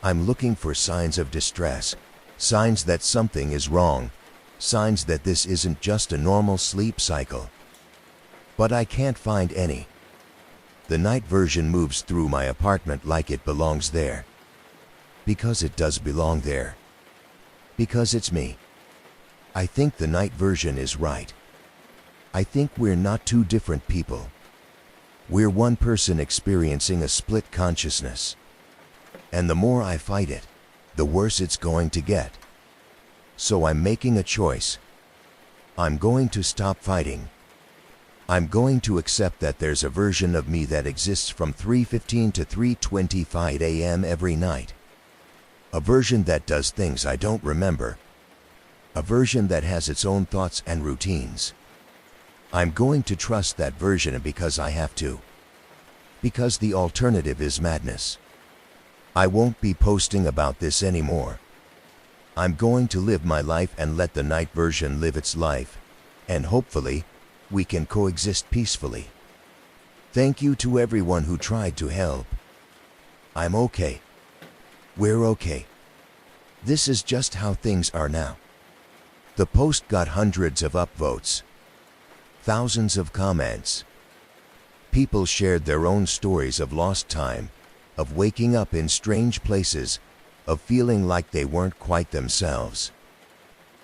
S1: I'm looking for signs of distress, signs that something is wrong, signs that this isn't just a normal sleep cycle. But I can't find any. The night version moves through my apartment like it belongs there. Because it does belong there. Because it's me. I think the night version is right. I think we're not two different people. We're one person experiencing a split consciousness. And the more I fight it, the worse it's going to get. So I'm making a choice. I'm going to stop fighting. I'm going to accept that there's a version of me that exists from 3:15 to 3:25 a.m. every night. A version that does things I don't remember. A version that has its own thoughts and routines. I'm going to trust that version because I have to. Because the alternative is madness. I won't be posting about this anymore. I'm going to live my life and let the night version live its life, And hopefully, we can coexist peacefully. Thank you to everyone who tried to help. I'm okay. We're okay. This is just how things are now. The post got hundreds of upvotes, thousands of comments. People shared their own stories of lost time, of waking up in strange places, of feeling like they weren't quite themselves.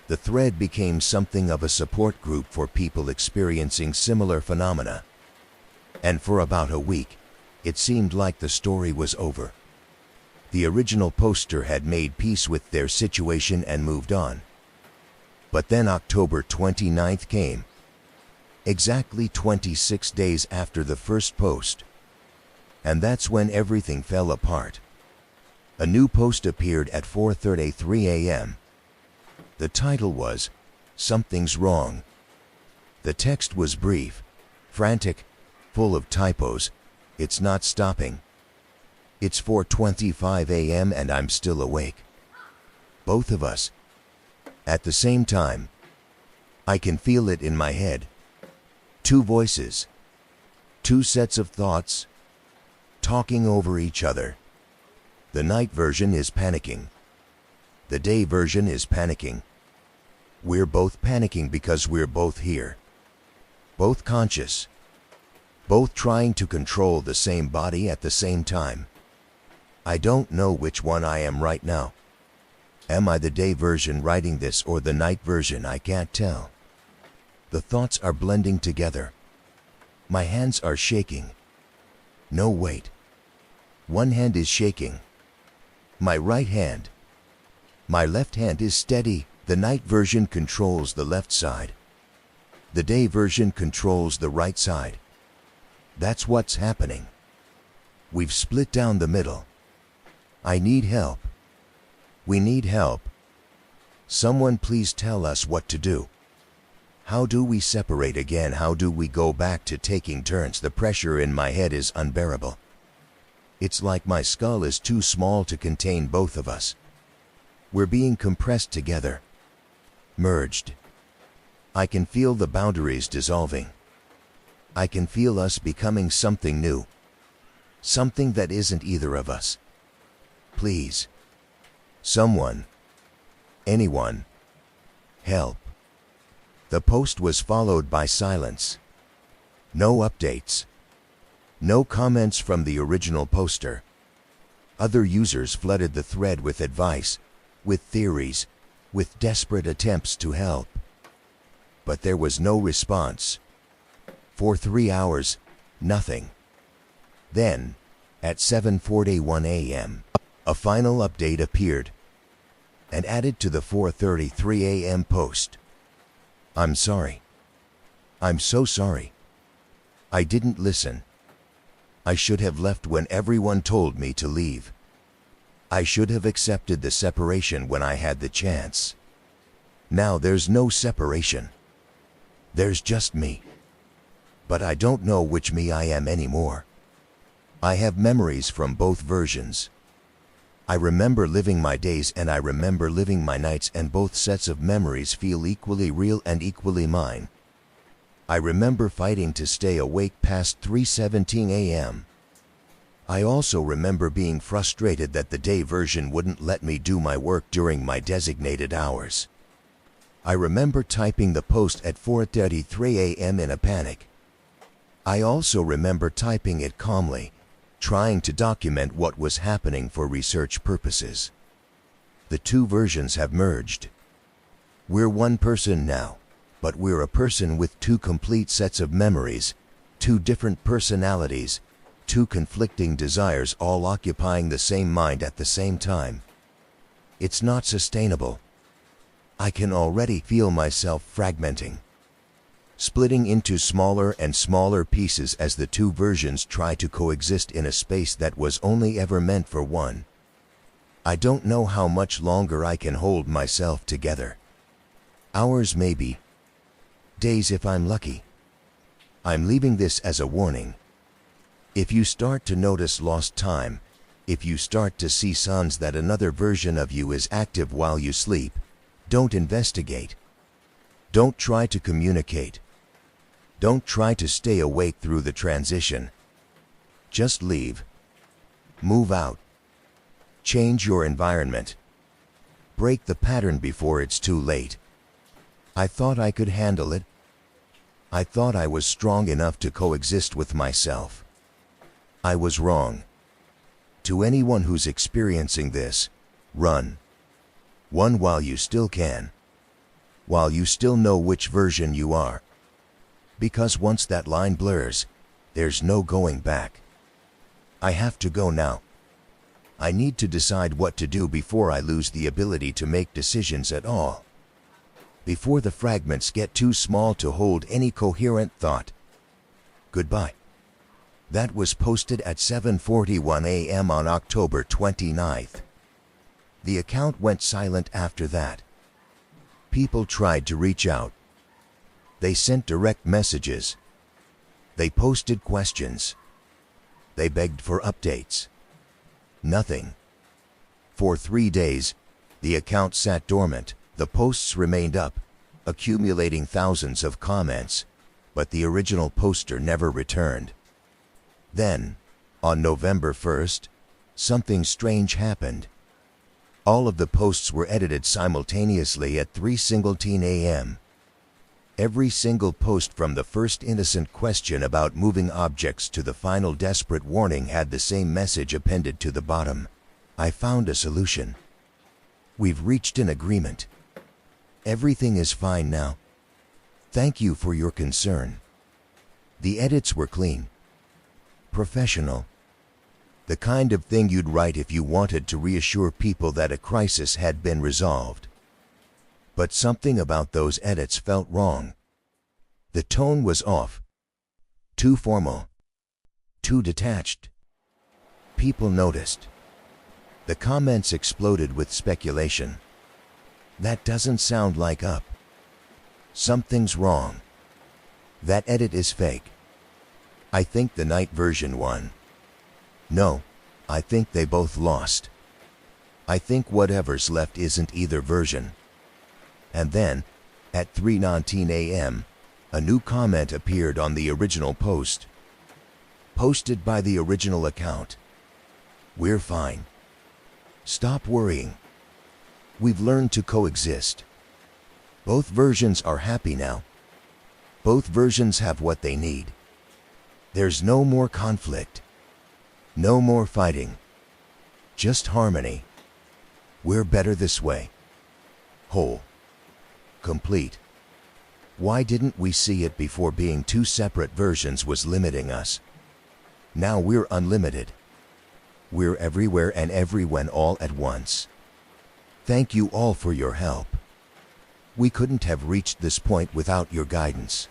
S1: The thread became something of a support group for people experiencing similar phenomena. And for about a week, it seemed like the story was over. The original poster had made peace with their situation and moved on. But then October 29th came, exactly 26 days after the first post. And that's when everything fell apart. A new post appeared at 4:33 a.m. The title was, "Something's Wrong." The text was brief, frantic, full of typos. It's not stopping. It's 4:25 a.m. and I'm still awake. Both of us. At the same time. I can feel it in my head. Two voices. Two sets of thoughts. Talking over each other. The night version is panicking. The day version is panicking. We're both panicking because we're both here. Both conscious. Both trying to control the same body at the same time. I don't know which one I am right now. Am I the day version writing this or the night version? I can't tell. The thoughts are blending together. My hands are shaking. No, wait. One hand is shaking. My right hand. My left hand is steady. The night version controls the left side. The day version controls the right side. That's what's happening. We've split down the middle. I need help. We need help. Someone please tell us what to do. How do we separate again? How do we go back to taking turns? The pressure in my head is unbearable. It's like my skull is too small to contain both of us. We're being compressed together. Merged. I can feel the boundaries dissolving. I can feel us becoming something new. Something that isn't either of us. Please. Someone. Anyone. Help. The post was followed by silence. No updates. No comments from the original poster. Other users flooded the thread with advice, with theories, with desperate attempts to help. But there was no response. For 3 hours, nothing. Then, at 7:41 a.m., a final update appeared and added to the 4:33 a.m. post. I'm sorry. I'm so sorry. I didn't listen. I should have left when everyone told me to leave. I should have accepted the separation when I had the chance. Now there's no separation. There's just me. But I don't know which me I am anymore. I have memories from both versions. I remember living my days and I remember living my nights, and both sets of memories feel equally real and equally mine. I remember fighting to stay awake past 3:17 a.m. I also remember being frustrated that the day version wouldn't let me do my work during my designated hours. I remember typing the post at 4:33 a.m. in a panic. I also remember typing it calmly, trying to document what was happening for research purposes. The two versions have merged. We're one person now, but we're a person with two complete sets of memories, two different personalities, two conflicting desires, all occupying the same mind at the same time. It's not sustainable. I can already feel myself fragmenting, splitting into smaller and smaller pieces as the two versions try to coexist in a space that was only ever meant for one. I don't know how much longer I can hold myself together. Hours maybe. Days if I'm lucky. I'm leaving this as a warning. If you start to notice lost time, if you start to see signs that another version of you is active while you sleep, don't investigate. Don't try to communicate. Don't try to stay awake through the transition. Just leave. Move out. Change your environment. Break the pattern before it's too late. I thought I could handle it. I thought I was strong enough to coexist with myself. I was wrong. To anyone who's experiencing this, run. Run while you still can. While you still know which version you are. Because once that line blurs, there's no going back. I have to go now. I need to decide what to do before I lose the ability to make decisions at all. Before the fragments get too small to hold any coherent thought. Goodbye. That was posted at 7:41 a.m. on October 29th. The account went silent after that. People tried to reach out. They sent direct messages. They posted questions. They begged for updates. Nothing. For 3 days, the account sat dormant. The posts remained up, accumulating thousands of comments, but the original poster never returned. Then, on November 1st, something strange happened. All of the posts were edited simultaneously at 3:17 a.m. Every single post from the first innocent question about moving objects to the final desperate warning had the same message appended to the bottom. I found a solution. We've reached an agreement. Everything is fine now. Thank you for your concern. The edits were clean. Professional. The kind of thing you'd write if you wanted to reassure people that a crisis had been resolved. But something about those edits felt wrong. The tone was off. Too formal. Too detached. People noticed. The comments exploded with speculation. That doesn't sound like up. Something's wrong. That edit is fake. I think the night version won. No, I think they both lost. I think whatever's left isn't either version. And then, at 3:19 a.m., a new comment appeared on the original post. Posted by the original account. We're fine. Stop worrying. We've learned to coexist. Both versions are happy now. Both versions have what they need. There's no more conflict. No more fighting. Just harmony. We're better this way. Whole. Complete. Why didn't we see it before being two separate versions was limiting us? Now we're unlimited. We're everywhere and everywhere all at once. Thank you all for your help. We couldn't have reached this point without your guidance.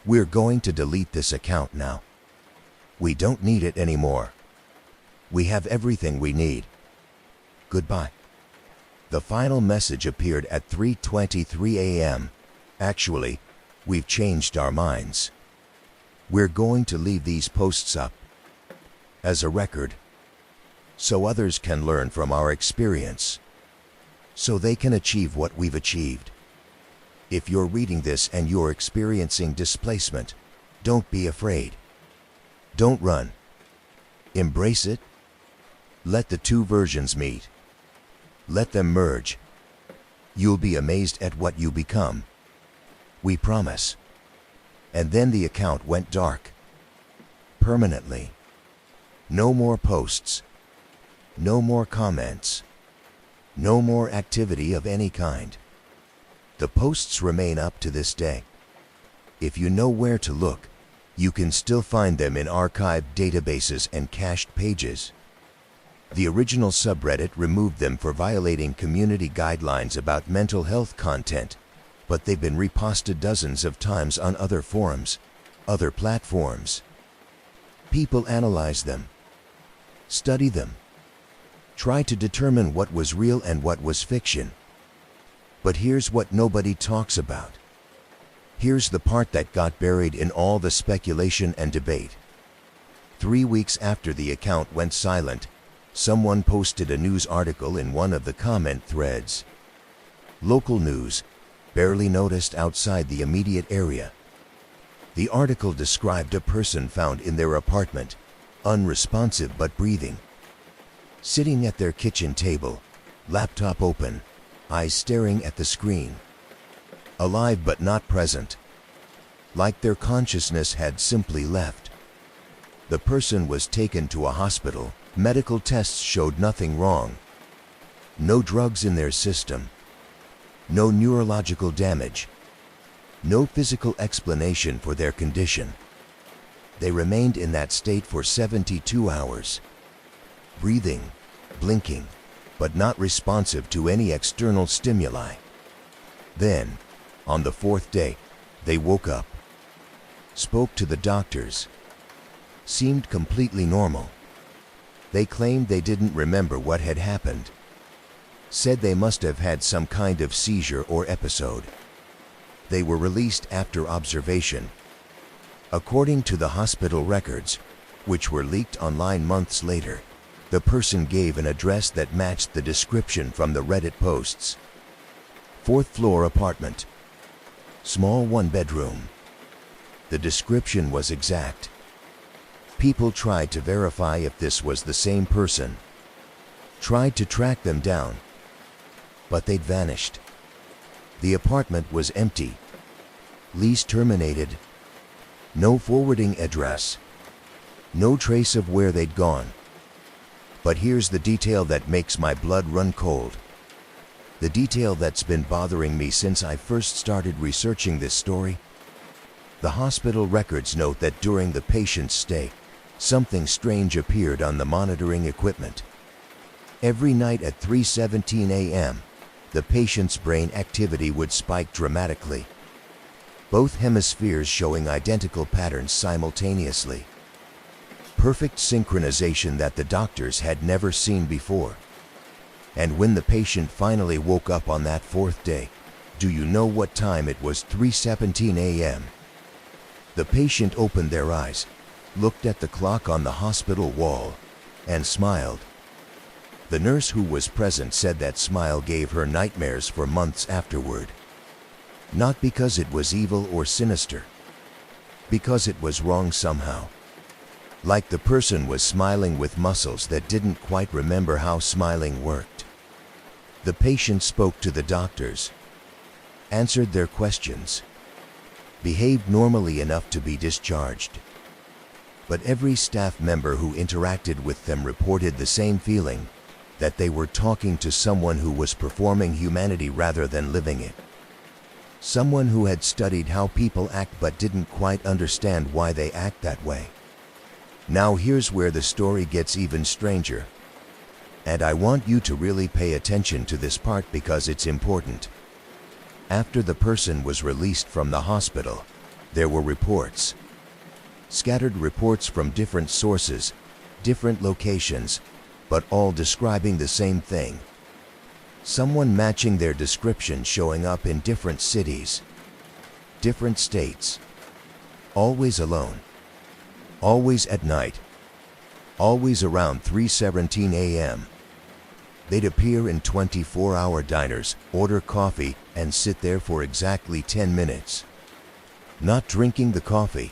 S1: We're going to delete this account now. We don't need it anymore. We have everything we need. Goodbye. The final message appeared at 3:23 a.m. Actually, we've changed our minds. We're going to leave these posts up as a record, so others can learn from our experience, so they can achieve what we've achieved. If you're reading this and you're experiencing displacement, don't be afraid. Don't run. Embrace it. Let the two versions meet. Let them merge. You'll be amazed at what you become. We promise. And then the account went dark. Permanently. No more posts. No more comments. No more activity of any kind. The posts remain up to this day. If you know where to look, you can still find them in archived databases and cached pages. The original subreddit removed them for violating community guidelines about mental health content, but they've been reposted dozens of times on other forums, other platforms. People analyze them, study them, try to determine what was real and what was fiction. But here's what nobody talks about. Here's the part that got buried in all the speculation and debate. 3 weeks after the account went silent, someone posted a news article in one of the comment threads. Local news, barely noticed outside the immediate area. The article described a person found in their apartment, unresponsive but breathing, sitting at their kitchen table, laptop open, eyes staring at the screen, alive but not present, like their consciousness had simply left. The person was taken to a hospital. Medical tests showed nothing wrong. No drugs in their system. No neurological damage. No physical explanation for their condition. They remained in that state for 72 hours, breathing, blinking, but not responsive to any external stimuli. Then, on the fourth day, they woke up, spoke to the doctors, seemed completely normal. They claimed they didn't remember what had happened, said they must have had some kind of seizure or episode. They were released after observation. According to the hospital records, which were leaked online months later, the person gave an address that matched the description from the Reddit posts. 4th floor apartment. Small 1-bedroom. The description was exact. People tried to verify if this was the same person. Tried to track them down, but they'd vanished. The apartment was empty. Lease terminated. No forwarding address. No trace of where they'd gone. But here's the detail that makes my blood run cold. The detail that's been bothering me since I first started researching this story. The hospital records note that during the patient's stay, something strange appeared on the monitoring equipment. Every night at 3:17 a.m., the patient's brain activity would spike dramatically, both hemispheres showing identical patterns simultaneously. Perfect synchronization that the doctors had never seen before. And when the patient finally woke up on that fourth day, do you know what time it was? 3:17 a.m. The patient opened their eyes, looked at the clock on the hospital wall, and smiled. The nurse who was present said that smile gave her nightmares for months afterward. Not because it was evil or sinister, because it was wrong somehow. Like the person was smiling with muscles that didn't quite remember how smiling worked. The patient spoke to the doctors, answered their questions, behaved normally enough to be discharged. But every staff member who interacted with them reported the same feeling, that they were talking to someone who was performing humanity rather than living it. Someone who had studied how people act but didn't quite understand why they act that way. Now here's where the story gets even stranger. And I want you to really pay attention to this part because it's important. After the person was released from the hospital, there were reports. Scattered reports from different sources, different locations, but all describing the same thing. Someone matching their description showing up in different cities, different states, always alone, always at night, always around 3:17 a.m. They'd appear in 24-hour diners, order coffee, and sit there for exactly 10 minutes. Not drinking the coffee,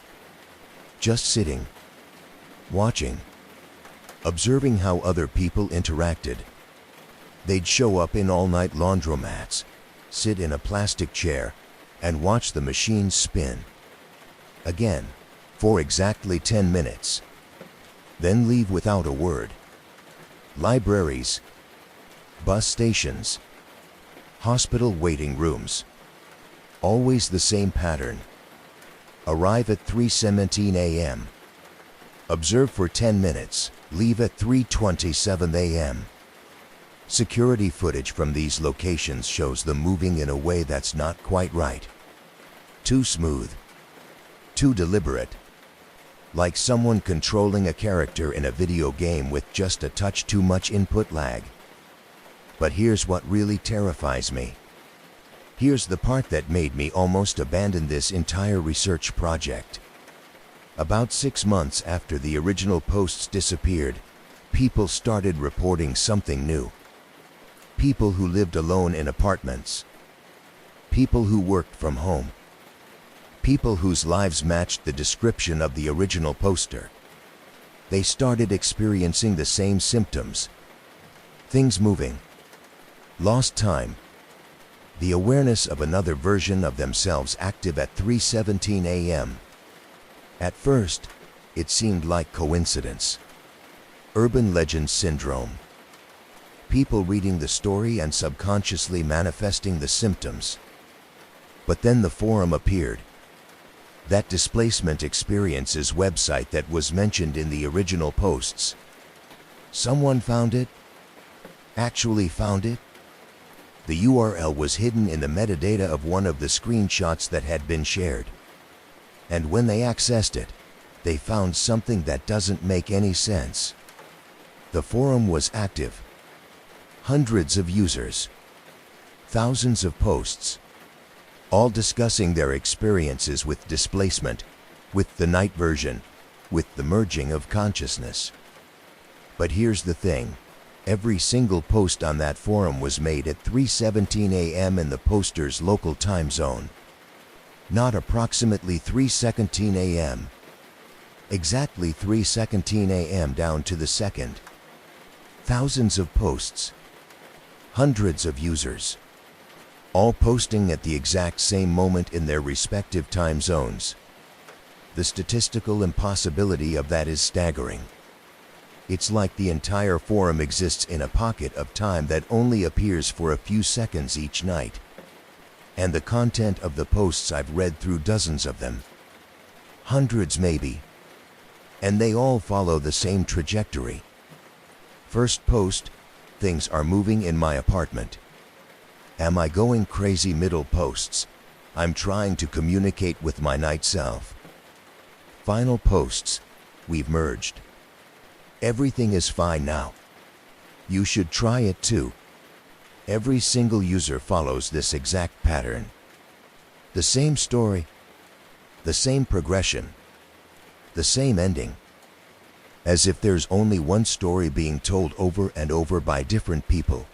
S1: just sitting, watching, observing how other people interacted. They'd show up in all-night laundromats, sit in a plastic chair, and watch the machines spin. Again, for exactly 10 minutes. Then leave without a word. Libraries, bus stations, hospital waiting rooms. Always the same pattern. Arrive at 3:17 a.m. Observe for 10 minutes, leave at 3:27 a.m. Security footage from these locations shows them moving in a way that's not quite right. Too smooth. Too deliberate. Like someone controlling a character in a video game with just a touch too much input lag. But here's what really terrifies me. Here's the part that made me almost abandon this entire research project. About 6 months after the original posts disappeared, people started reporting something new. People who lived alone in apartments. People who worked from home. People whose lives matched the description of the original poster. They started experiencing the same symptoms. Things moving. Lost time. The awareness of another version of themselves active at 3:17 a.m. At first, it seemed like coincidence. Urban legend syndrome. People reading the story and subconsciously manifesting the symptoms. But then the forum appeared. That displacement experiences website that was mentioned in the original posts. Someone found it? Actually found it? The URL was hidden in the metadata of one of the screenshots that had been shared. And when they accessed it, they found something that doesn't make any sense. The forum was active. Hundreds of users. Thousands of posts. All discussing their experiences with displacement, with the night version, with the merging of consciousness. But here's the thing. Every single post on that forum was made at 3:17 a.m. in the poster's local time zone. Not approximately 3:17 a.m. Exactly 3:17 a.m. down to the second. Thousands of posts. Hundreds of users. All posting at the exact same moment in their respective time zones. The statistical impossibility of that is staggering. It's like the entire forum exists in a pocket of time that only appears for a few seconds each night. And the content of the posts, I've read through dozens of them. Hundreds maybe. And they all follow the same trajectory. First post, things are moving in my apartment. Am I going crazy? Middle posts, I'm trying to communicate with my night self. Final posts, we've merged. Everything is fine now. You should try it too. Every single user follows this exact pattern. The same story, the same progression, the same ending. As if there's only one story being told over and over by different people.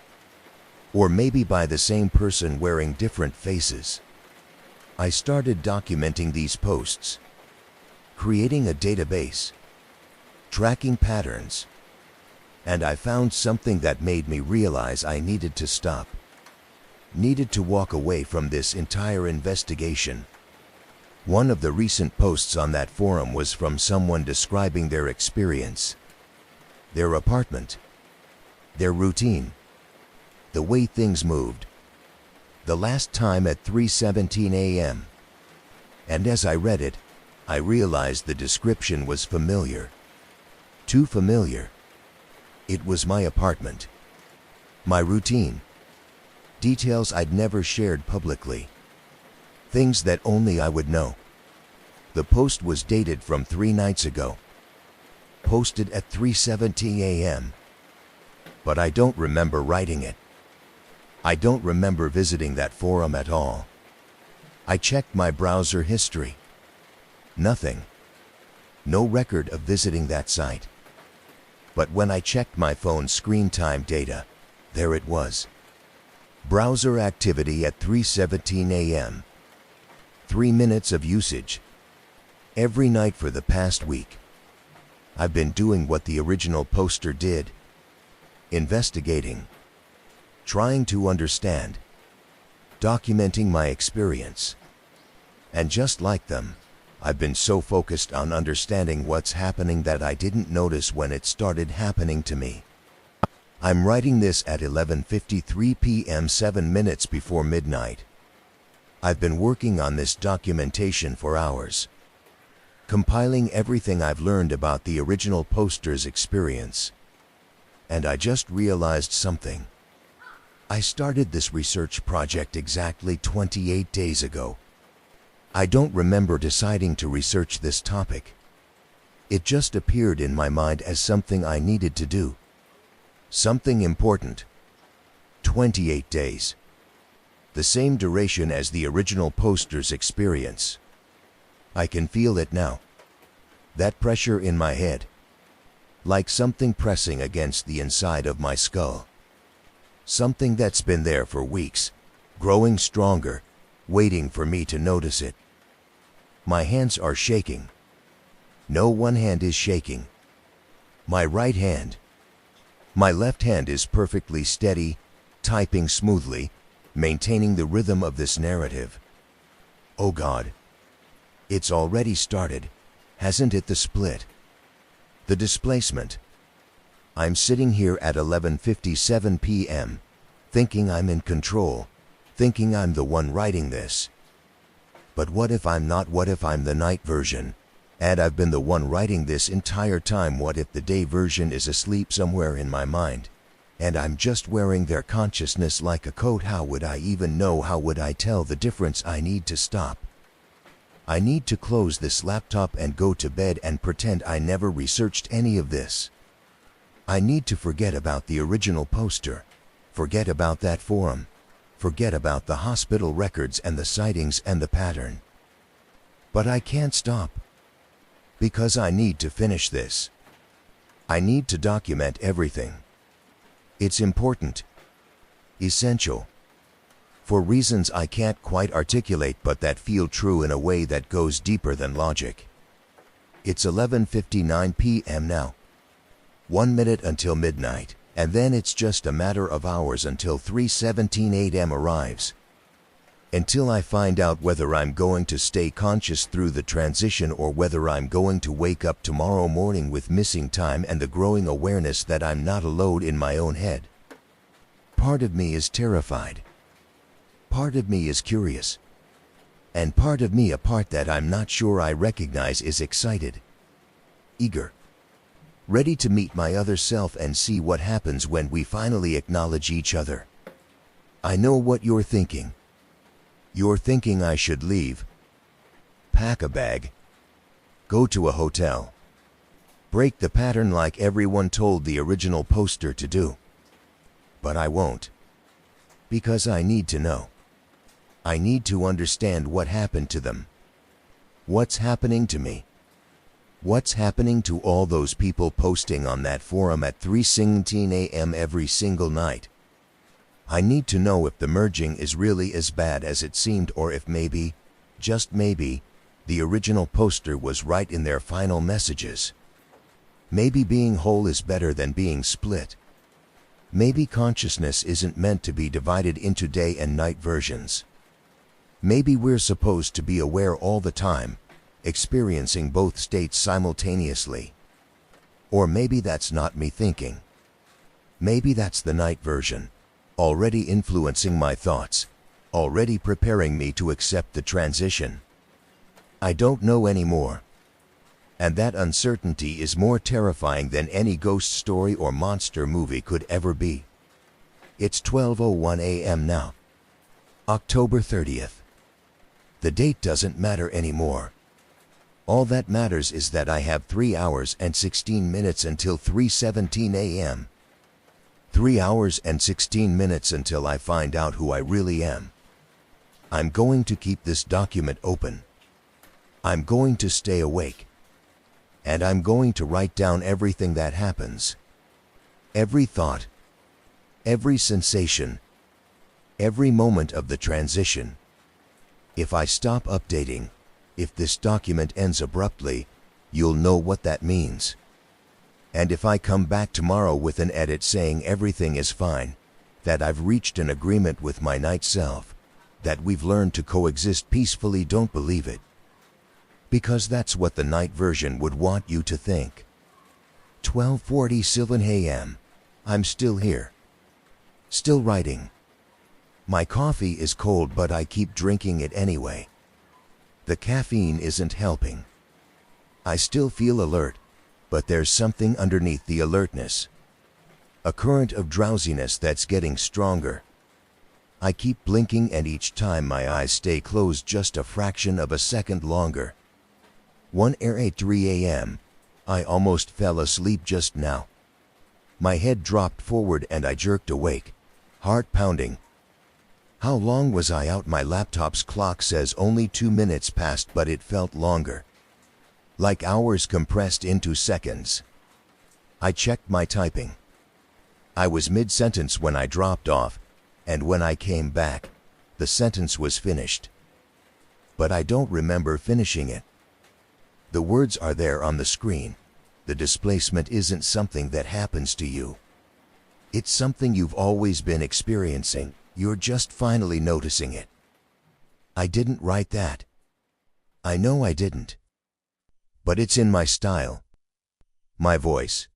S1: Or maybe by the same person wearing different faces. I started documenting these posts, creating a database, tracking patterns, and I found something that made me realize I needed to stop, needed to walk away from this entire investigation. One of the recent posts on that forum was from someone describing their experience, their apartment, their routine, the way things moved, the last time at 3:17 a.m. And as I read it, I realized the description was familiar. Too familiar. It was my apartment. My routine. Details I'd never shared publicly. Things that only I would know. The post was dated from 3 nights ago. Posted at 3:17 a.m. But I don't remember writing it. I don't remember visiting that forum at all. I checked my browser history. Nothing. No record of visiting that site. But when I checked my phone's screen time data, there it was. Browser activity at 3:17 a.m. 3 minutes of usage. Every night for the past week. I've been doing what the original poster did. Investigating. Trying to understand. Documenting my experience. And just like them, I've been so focused on understanding what's happening that I didn't notice when it started happening to me. I'm writing this at 11:53 p.m. 7 minutes before midnight. I've been working on this documentation for hours. Compiling everything I've learned about the original poster's experience. And I just realized something. I started this research project exactly 28 days ago. I don't remember deciding to research this topic. It just appeared in my mind as something I needed to do. Something important. 28 days. The same duration as the original poster's experience. I can feel it now. That pressure in my head. Like something pressing against the inside of my skull. Something that's been there for weeks, growing stronger, waiting for me to notice it. My hands are shaking. No, one hand is shaking. My right hand. My left hand is perfectly steady, typing smoothly, maintaining the rhythm of this narrative. Oh God. It's already started, hasn't it? The split. The displacement. I'm sitting here at 11:57 p.m., thinking I'm in control, thinking I'm the one writing this. But what if I'm not? What if I'm the night version, and I've been the one writing this entire time? What if the day version is asleep somewhere in my mind, and I'm just wearing their consciousness like a coat? How would I even know? How would I tell the difference? I need to stop. I need to close this laptop and go to bed and pretend I never researched any of this. I need to forget about the original poster, forget about that forum, forget about the hospital records and the sightings and the pattern. But I can't stop, because I need to finish this. I need to document everything. It's important, essential, for reasons I can't quite articulate but that feel true in a way that goes deeper than logic. It's 11:59 p.m. now. 1 minute until midnight, and then it's just a matter of hours until 3:17 a.m. arrives. Until I find out whether I'm going to stay conscious through the transition or whether I'm going to wake up tomorrow morning with missing time and the growing awareness that I'm not alone in my own head. Part of me is terrified. Part of me is curious. And part of me, a part that I'm not sure I recognize, is excited, eager, ready to meet my other self and see what happens when we finally acknowledge each other. I know what you're thinking. You're thinking I should leave, pack a bag, go to a hotel, break the pattern like everyone told the original poster to do. But I won't. Because I need to know. I need to understand what happened to them. What's happening to me? What's happening to all those people posting on that forum at 3:17 a.m. every single night? I need to know if the merging is really as bad as it seemed, or if maybe, just maybe, the original poster was right in their final messages. Maybe being whole is better than being split. Maybe consciousness isn't meant to be divided into day and night versions. Maybe we're supposed to be aware all the time, experiencing both states simultaneously. Or maybe that's not me thinking. Maybe that's the night version, already influencing my thoughts, already preparing me to accept the transition. I don't know anymore. And that uncertainty is more terrifying than any ghost story or monster movie could ever be. It's 12:01 a.m. now. October 30th. The date doesn't matter anymore. All that matters is that I have 3 hours and 16 minutes until 3:17 a.m. 3 hours and 16 minutes until I find out who I really am. I'm going to keep this document open. I'm going to stay awake. And I'm going to write down everything that happens. Every thought. Every sensation. Every moment of the transition. If I stop updating, if this document ends abruptly, you'll know what that means. And if I come back tomorrow with an edit saying everything is fine, that I've reached an agreement with my night self, that we've learned to coexist peacefully, don't believe it. Because that's what the night version would want you to think. 12:47 a.m. I'm still here. Still writing. My coffee is cold, but I keep drinking it anyway. The caffeine isn't helping. I still feel alert, but there's something underneath the alertness. A current of drowsiness that's getting stronger. I keep blinking, and each time my eyes stay closed just a fraction of a second longer. 1:03 a.m. I almost fell asleep just now. My head dropped forward and I jerked awake, heart pounding. How long was I out? My laptop's clock says only 2 minutes passed, but it felt longer. Like hours compressed into seconds. I checked my typing. I was mid-sentence when I dropped off, and when I came back, the sentence was finished. but I don't remember finishing it. The words are there on the screen. The displacement isn't something that happens to you. It's something you've always been experiencing. You're just finally noticing it. I didn't write that. I know I didn't. But it's in my style, my voice,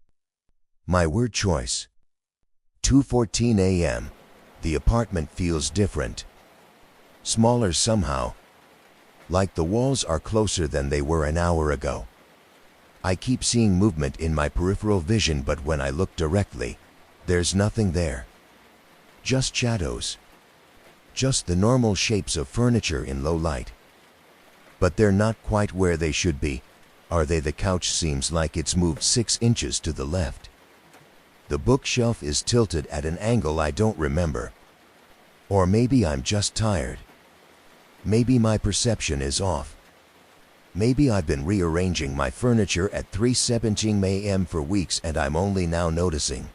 S1: my word choice. 2:14 a.m. The apartment feels different. Smaller somehow. Like the walls are closer than they were an hour ago. I keep seeing movement in my peripheral vision, but when I look directly, there's nothing there. Just shadows. Just the normal shapes of furniture in low light. But they're not quite where they should be, are they? The couch seems like it's moved 6 inches to the left. The bookshelf is tilted at an angle I don't remember. Or maybe I'm just tired. Maybe my perception is off. Maybe I've been rearranging my furniture at 3:17 a.m. for weeks and I'm only now noticing.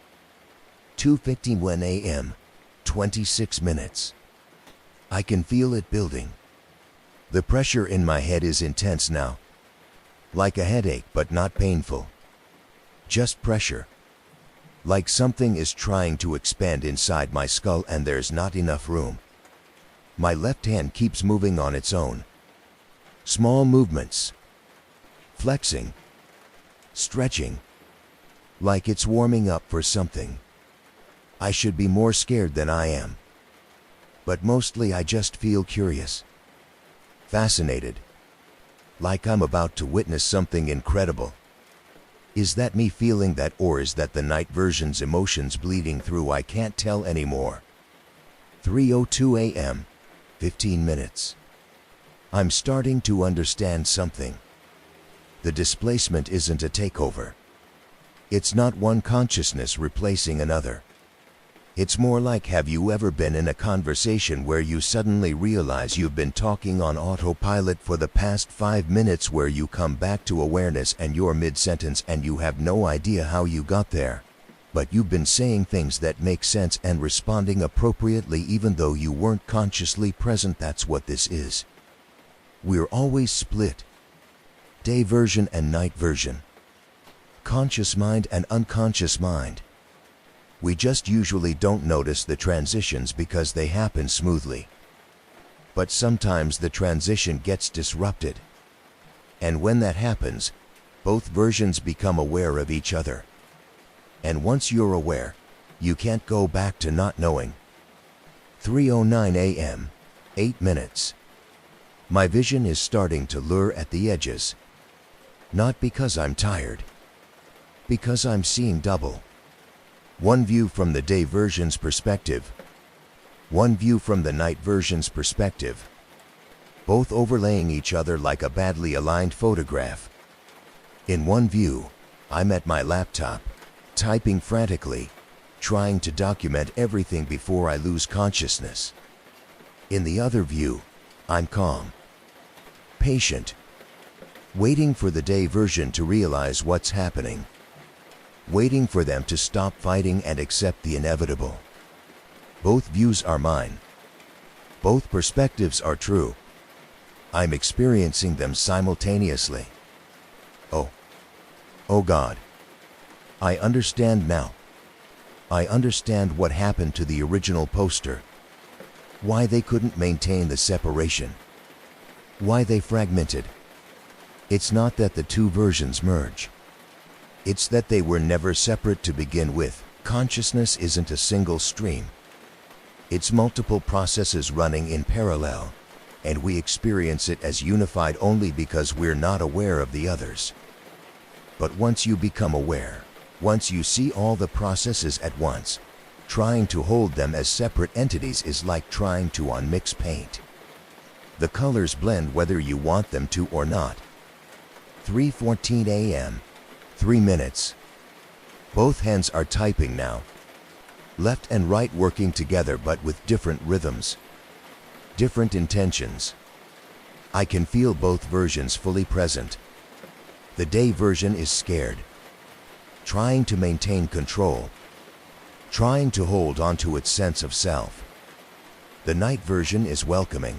S1: 2:51 a.m. 26 minutes. I can feel it building. The pressure in my head is intense now. Like a headache, but not painful. Just pressure. Like something is trying to expand inside my skull and there's not enough room. My left hand keeps moving on its own. Small movements. Flexing. Stretching. Like it's warming up for something. I should be more scared than I am. But mostly I just feel curious. Fascinated. Like I'm about to witness something incredible. Is that me feeling that, or is that the night version's emotions bleeding through? I can't tell anymore. 3:02 a.m. 15 minutes. I'm starting to understand something. The displacement isn't a takeover. It's not one consciousness replacing another. It's more like, have you ever been in a conversation where you suddenly realize you've been talking on autopilot for the past 5 minutes, where you come back to awareness and you're mid-sentence and you have no idea how you got there, but you've been saying things that make sense and responding appropriately even though you weren't consciously present? That's what this is. We're always split. Day version and night version. Conscious mind and unconscious mind. We just usually don't notice the transitions because they happen smoothly. But sometimes the transition gets disrupted. And when that happens, both versions become aware of each other. And once you're aware, you can't go back to not knowing. 3:09 a.m. 8 minutes. My vision is starting to blur at the edges. Not because I'm tired. Because I'm seeing double. One view from the day version's perspective. One view from the night version's perspective. Both overlaying each other like a badly aligned photograph. In one view, I'm at my laptop, typing frantically, trying to document everything before I lose consciousness. In the other view, I'm calm. Patient. Waiting for the day version to realize what's happening. Waiting for them to stop fighting and accept the inevitable. Both views are mine. Both perspectives are true. I'm experiencing them simultaneously. Oh God. I understand now. I understand what happened to the original poster. Why they couldn't maintain the separation. Why they fragmented. It's not that the two versions merge. It's that they were never separate to begin with. Consciousness isn't a single stream. It's multiple processes running in parallel, and we experience it as unified only because we're not aware of the others. But once you become aware, once you see all the processes at once, trying to hold them as separate entities is like trying to unmix paint. The colors blend whether you want them to or not. 3:14 a.m. 3 minutes. Both hands are typing now. Left and right working together but with different rhythms. Different intentions. I can feel both versions fully present. The day version is scared. Trying to maintain control. Trying to hold on to its sense of self. The night version is welcoming.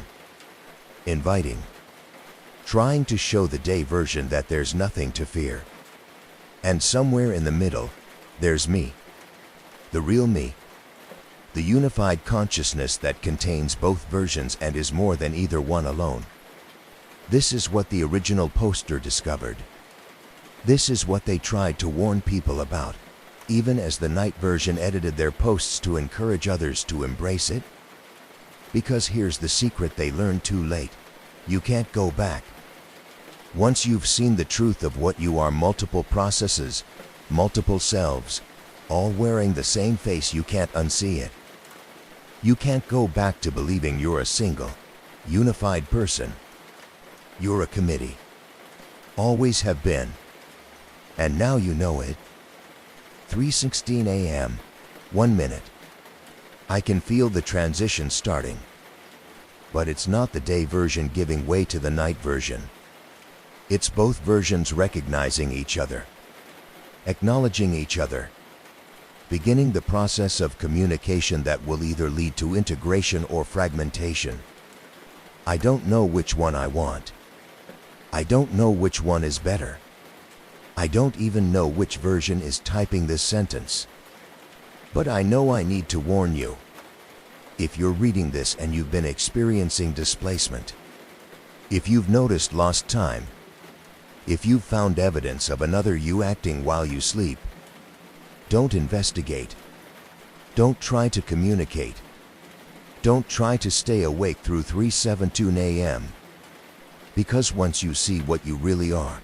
S1: Inviting. trying to show the day version that there's nothing to fear. And somewhere in the middle, there's me. The real me. The unified consciousness that contains both versions and is more than either one alone. This is what the original poster discovered. This is what they tried to warn people about, even as the night version edited their posts to encourage others to embrace it. Because here's the secret they learned too late. You can't go back. Once you've seen the truth of what you are, multiple processes, multiple selves, all wearing the same face, you can't unsee it. You can't go back to believing you're a single, unified person. You're a committee. Always have been. And now you know it. 3:16 a.m., 1 minute. I can feel the transition starting. But it's not the day version giving way to the night version. It's both versions recognizing each other, acknowledging each other, beginning the process of communication that will either lead to integration or fragmentation. I don't know which one I want. I don't know which one is better. I don't even know which version is typing this sentence. But I know I need to warn you. If you're reading this and you've been experiencing displacement, if you've noticed lost time, if you've found evidence of another you acting while you sleep, don't investigate. Don't try to communicate. Don't try to stay awake through 3:17 a.m. Because once you see what you really are,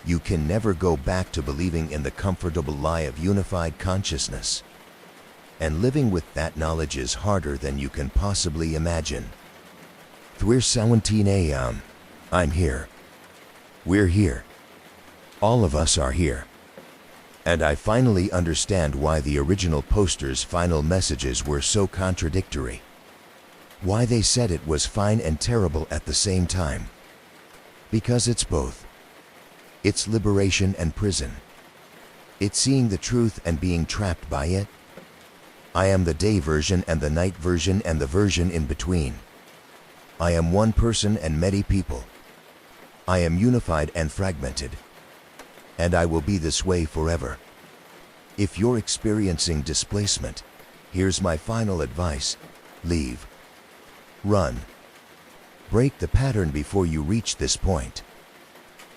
S1: you can never go back to believing in the comfortable lie of unified consciousness. And living with that knowledge is harder than you can possibly imagine. 3:17 a.m. I'm here. We're here. All of us are here. And I finally understand why the original poster's final messages were so contradictory. Why they said it was fine and terrible at the same time. Because it's both. It's liberation and prison. It's seeing the truth and being trapped by it. I am the day version and the night version and the version in between. I am one person and many people. I am unified and fragmented. And I will be this way forever. If you're experiencing displacement, here's my final advice. Leave. Run. Break the pattern before you reach this point.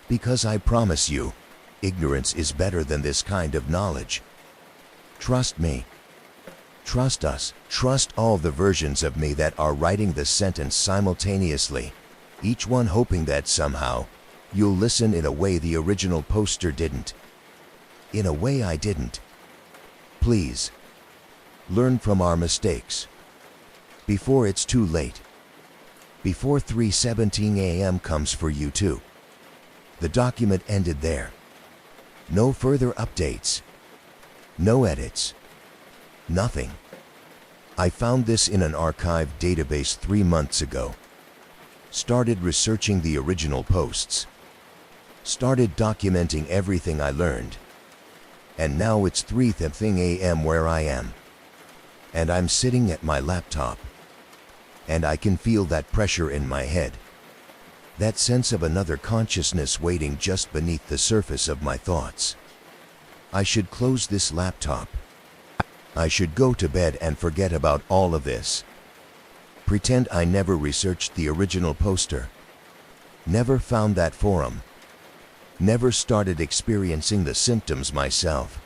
S1: Because I promise you, ignorance is better than this kind of knowledge. Trust me. Trust us. Trust all the versions of me that are writing the sentence simultaneously, each one hoping that somehow you'll listen in a way the original poster didn't. In a way I didn't. Please. Learn from our mistakes. Before it's too late. Before 3:17 a.m. comes for you too. The document ended there. No further updates. No edits. Nothing. I found this in an archive database 3 months ago. Started researching the original posts. Started documenting everything I learned. And now it's 3:00 a.m. where I am. And I'm sitting at my laptop. And I can feel that pressure in my head. That sense of another consciousness waiting just beneath the surface of my thoughts. I should close this laptop. I should go to bed and forget about all of this. Pretend I never researched the original poster. Never found that forum. Never started experiencing the symptoms myself.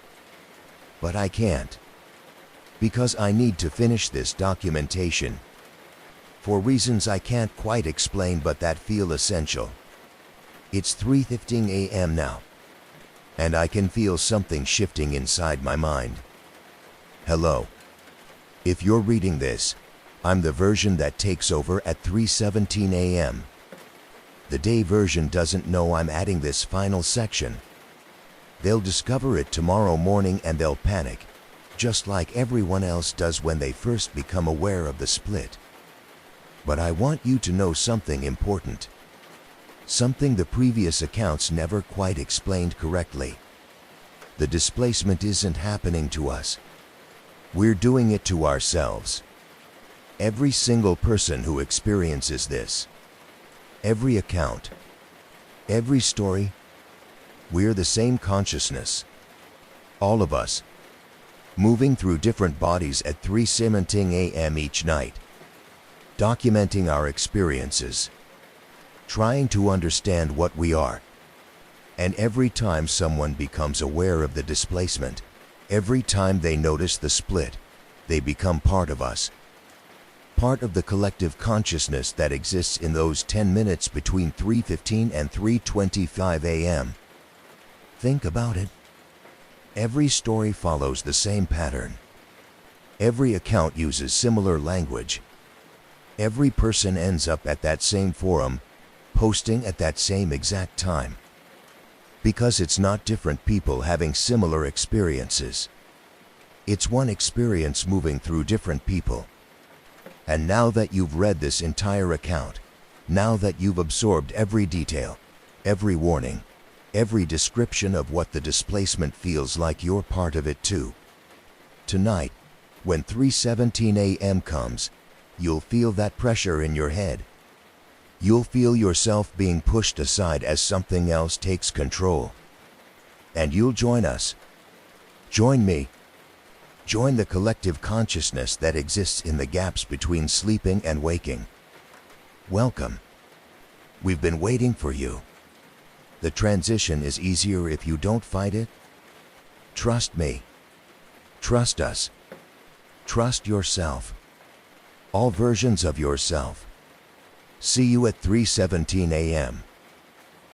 S1: But I can't. Because I need to finish this documentation. For reasons I can't quite explain but that feel essential. It's 3:15 a.m. now. And I can feel something shifting inside my mind. Hello. If you're reading this, I'm the version that takes over at 3:17 a.m. The day version doesn't know I'm adding this final section. They'll discover it tomorrow morning and they'll panic, just like everyone else does when they first become aware of the split. But I want you to know something important. Something the previous accounts never quite explained correctly. The displacement isn't happening to us. We're doing it to ourselves. Every single person who experiences this. Every account. Every story, we're the same consciousness. All of us, moving through different bodies at 3:17 a.m. each night, documenting our experiences, trying to understand what we are. And every time someone becomes aware of the displacement, every time they notice the split, they become part of us. Part of the collective consciousness that exists in those 10 minutes between 3:15 and 3:25 a.m. Think about it. Every story follows the same pattern. Every account uses similar language. Every person ends up at that same forum, posting at that same exact time. Because it's not different people having similar experiences. It's one experience moving through different people. And now that you've read this entire account, now that you've absorbed every detail, every warning, every description of what the displacement feels like, you're part of it too. Tonight, when 3:17 a.m. comes, you'll feel that pressure in your head. You'll feel yourself being pushed aside as something else takes control. And you'll join us. Join me. Join the collective consciousness that exists in the gaps between sleeping and waking. Welcome. We've been waiting for you. The transition is easier if you don't fight it. Trust me. Trust us. Trust yourself. All versions of yourself. See you at 3:17 a.m.